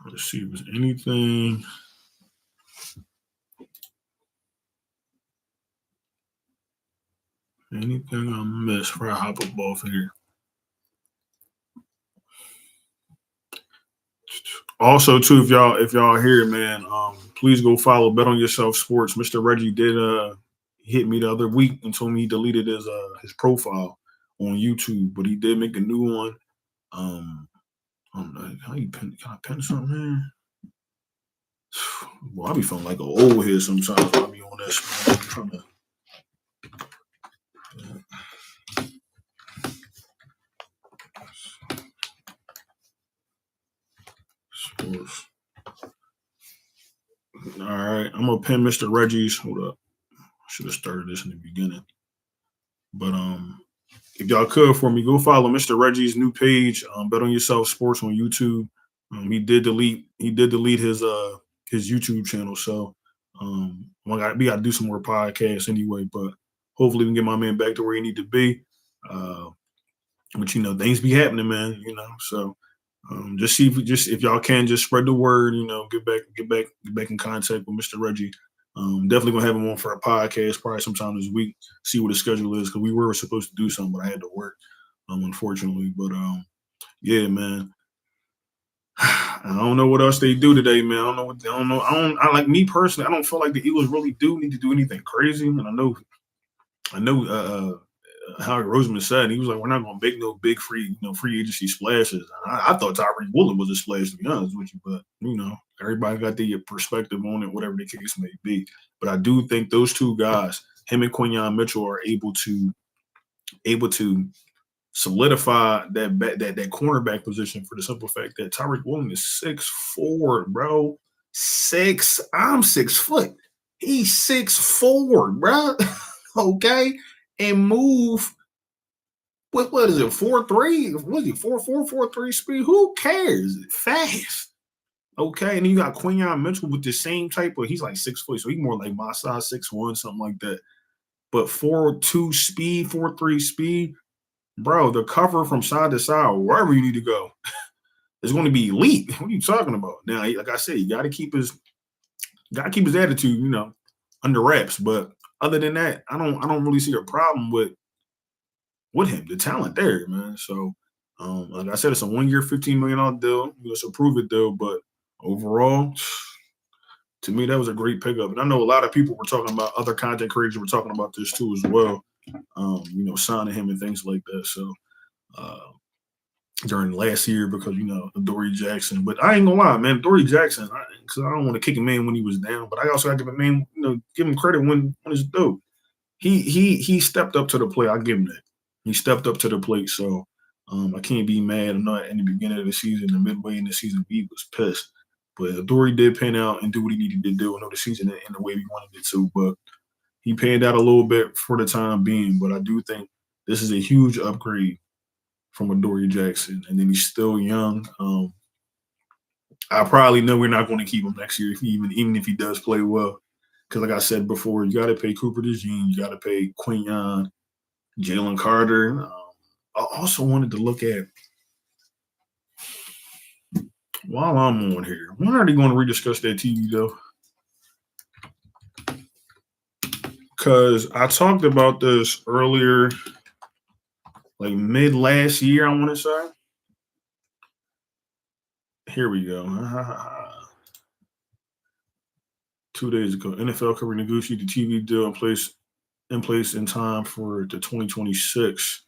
let's see if there's anything. Anything I missed for a hop up off here. Also, too, if y'all here, man, please go follow Bet on Yourself Sports. Mr. Reggie did hit me the other week and told me he deleted his profile on YouTube, but he did make a new one. I don't know how you can I pin something, man? Well, I be feeling like an old head sometimes when I be on this. Man. I'm trying to. Sports. All right, I'm gonna pin Mr. Reggie's. Hold up, I should have started this in the beginning. But if y'all could for me, go follow Mr. Reggie's new page, Bet on Yourself Sports on YouTube. He did delete his YouTube channel, so we got to do some more podcasts anyway. But hopefully we can get my man back to where he need to be. But things be happening, man. So just see if y'all can just spread the word. Get back in contact with Mr. Reggie. Definitely gonna have him on for a podcast probably sometime this week. See what his schedule is, because we were supposed to do something, but I had to work, unfortunately. But yeah, man. I don't know what else they do today, man. I like me personally. I don't feel like the Eagles really do need to do anything crazy. And I know. Howard Roseman said, he was like, "We're not going to make no big free agency splashes." I thought Tyreek Woolen was a splash, to be honest with you, but everybody got their perspective on it, whatever the case may be. But I do think those two guys, him and Quinyon Mitchell, are able to able to solidify that cornerback position for the simple fact that Tyreek Woolen is 6'4", bro. I'm 6 foot. He's 6'4", bro. Okay, and move. What is it? 4'3"? What is it? 4'4", 4'3" speed? Who cares? Fast. Okay, and then you got Quinyon Mitchell with the same type of. He's like 6 foot, so he's more like my size, 6'1", something like that. But 4'2" speed, 4'3" speed, bro. The cover from side to side, wherever you need to go, is going to be elite. What are you talking about? Now, like I said, you got to keep his attitude, under wraps. But other than that, I don't really see a problem with him. The talent there, man. So, like I said, it's a 1 year, $15 million deal. It's a prove it deal, but overall, to me, that was a great pickup. And I know a lot of people were talking about, other content creators were talking about this too as well. Signing him and things like that. So during last year, because of Dory Jackson. But I ain't gonna lie, man, Dory Jackson, because I don't want to kick him in when he was down, but I also got to give him, man, give him credit when it's due. He stepped up to the plate. I give him that. He stepped up to the plate. So I can't be mad. I'm not in the beginning of the season, the midway in the season, we was pissed. But Dory did pan out and do what he needed to do. I know the season in the way we wanted it to, but he panned out a little bit for the time being. But I do think this is a huge upgrade from Adoree Jackson. And then he's still young. I probably know we're not going to keep him next year, even if he does play well. Because like I said before, you got to pay Cooper DeJean, you got to pay Quinyon, Jalen Carter. I also wanted to look at, while I'm on here, when are they going to rediscuss that TV though? Because I talked about this earlier, like mid last year, I want to say. Here we go. 2 days ago, NFL could renegotiate the TV deal in place in time for the 2026.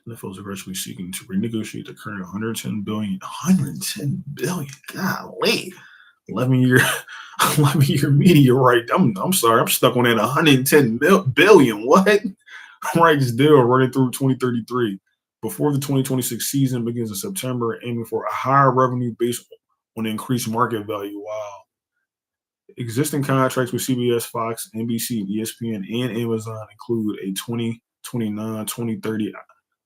NFL is aggressively seeking to renegotiate the current $110 billion. $110 billion. Golly. 11-year media right. I'm sorry. I'm stuck on that $110 billion. What? Rights deal running through 2033. Before the 2026 season begins in September, aiming for a higher revenue based on increased market value. Wow. Existing contracts with CBS, Fox, NBC, ESPN, and Amazon include a 2029-2030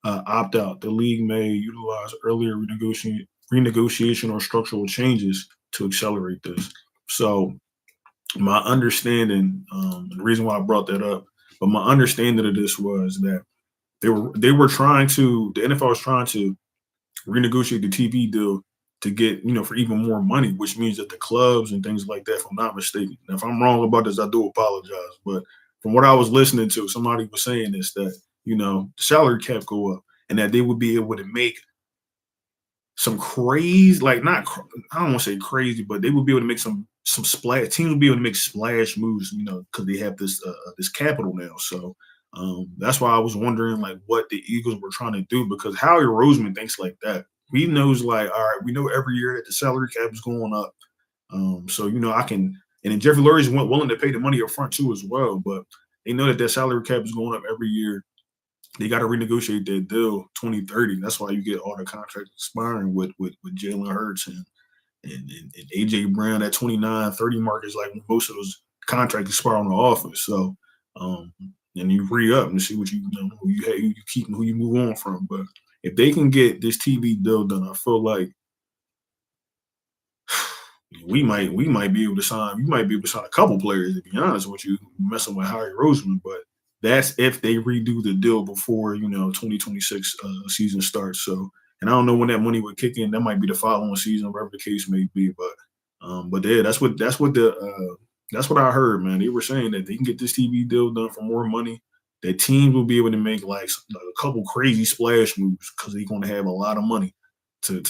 opt-out. The league may utilize earlier renegotiation or structural changes to accelerate this. So my understanding, the reason why I brought that up, but my understanding of this was that they were trying to, the NFL was trying to renegotiate the TV deal to get, for even more money, which means that the clubs and things like that, if I'm not mistaken. Now, if I'm wrong about this, I do apologize. But from what I was listening to, somebody was saying this, that, the salary cap go up and that they would be able to make some crazy, like I don't want to say crazy, but they would be able to make some splash. Teams would be able to make splash moves, because they have this capital now. So that's why I was wondering, like, what the Eagles were trying to do, because Howie Roseman thinks like that. He knows, like, all right, we know every year that the salary cap is going up. So I can, and then Jeffrey Lurie's willing to pay the money up front too as well. But they know that their salary cap is going up every year. They got to renegotiate that deal 2030. That's why you get all the contracts expiring with Jalen Hurts and AJ Brown. That 29-30 mark is like when most of those contracts expire on the offense. So and you re-up and see what who you keep and who you move on from. But if they can get this TV deal done, I feel like we might be able to sign. You might be able to sign a couple players, to be honest with you, messing with Howie Roseman. But that's if they redo the deal before 2026 season starts. So, and I don't know when that money would kick in. That might be the following season, whatever the case may be. But yeah, that's what I heard, man. They were saying that they can get this TV deal done for more money. That teams will be able to make like a couple crazy splash moves because they're going to have a lot of money to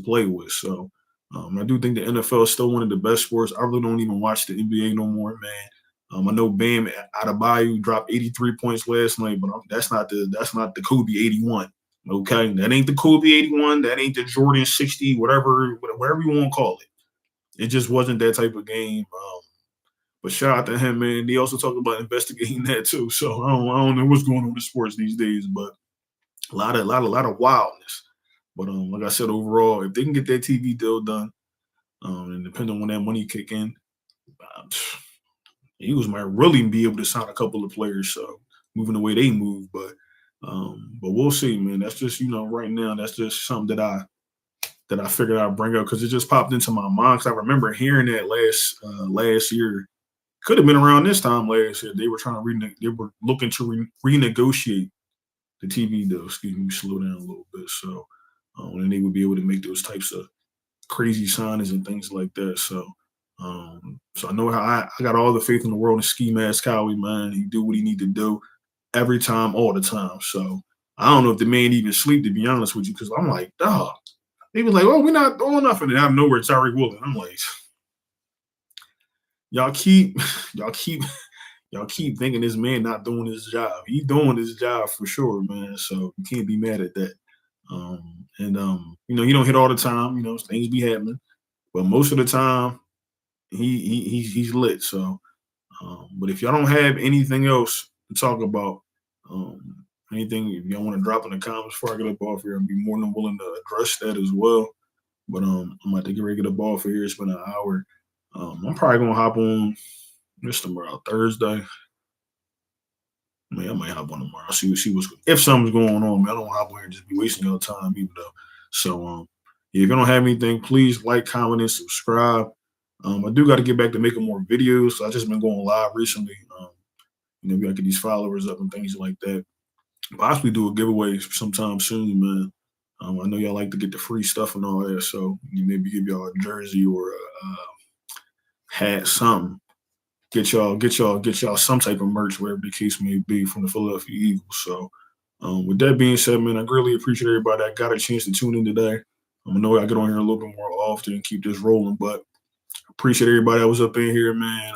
play with. So I do think the NFL is still one of the best sports. I really don't even watch the NBA no more, man. I know Bam Adebayo dropped 83 points last night, but that's not the Kobe 81. Okay, that ain't the Kobe 81. That ain't the Jordan 60. Whatever you want to call it. It just wasn't that type of game. But shout out to him, man. He also talked about investigating that too. So I don't know what's going on in sports these days, but a lot of wildness. But like I said, overall, if they can get that TV deal done, and depending on when that money kick in, uh, Eagles might really be able to sign a couple of players. So moving the way they move, but we'll see, man. That's just right now. That's just something that I figured I'd bring up because it just popped into my mind. Because I remember hearing that last year. Could have been around this time last year. They were trying to they were looking to renegotiate the TV deal. Excuse me, slow down a little bit. So, and they would be able to make those types of crazy signings and things like that. So I know how I got all the faith in the world in Ski Mask Cowboy, man. He do what he need to do every time, all the time. So I don't know if the man even sleep, to be honest with you, because I'm like, dog. They was like, oh, we're not doing nothing. And out of nowhere, Tyreek Woolen. I'm like, y'all keep, y'all keep, y'all keep thinking this man not doing his job. He's doing his job for sure, man. So you can't be mad at that. He don't hit all the time. Things be happening, but most of the time, he's lit. So, but if y'all don't have anything else to talk about, anything if y'all want to drop in the comments before I get up off here, I'd be more than willing to address that as well. But I'm about to get ready to get up off here. It's been an hour. I'm probably gonna hop on this tomorrow, Thursday. Man, I might hop on tomorrow. See what's if something's going on. Man, I don't want to hop on here and just be wasting your time either though. So yeah, if you don't have anything, please like, comment, and subscribe. I do got to get back to making more videos. So I just been going live recently. We got to get these followers up and things like that. Possibly do a giveaway sometime soon, man. I know y'all like to get the free stuff and all that, so maybe give y'all a jersey or a hat, something. Get y'all some type of merch, wherever the case may be, from the Philadelphia Eagles. So, with that being said, man, I greatly appreciate everybody that got a chance to tune in today. I know I get on here a little bit more often and keep this rolling, but appreciate everybody that was up in here, man.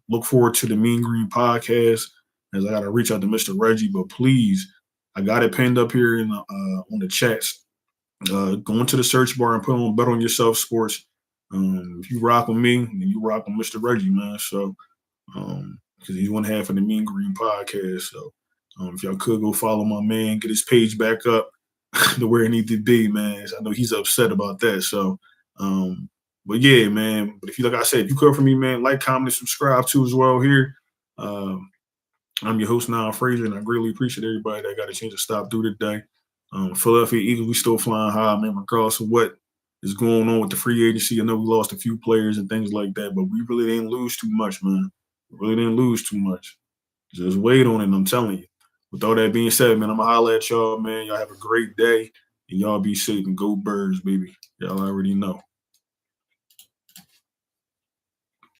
Look forward to the Mean Green podcast, as I got to reach out to Mr. Reggie. But please, I got it pinned up here on the chats. Go into the search bar and put on Bet on Yourself Sports. If you rock with me, then you rock with Mr. Reggie, man. So, because he's one half of the Mean Green podcast. So, if y'all could go follow my man, get his page back up to where it needs to be, man. I know he's upset about that. So, but yeah, man. But like I said, if you could for me, man, like, comment, and subscribe too as well here. I'm your host, Niall Frazier, and I greatly appreciate everybody that got a chance to stop through today. Philadelphia Eagles, we still flying high, man, regardless of what is going on with the free agency. I know we lost a few players and things like that, but we really didn't lose too much, man. We really didn't lose too much. Just wait on it, I'm telling you. With all that being said, man, I'm going to holler at y'all, man. Y'all have a great day, and y'all be safe, and go Birds, baby. Y'all already know.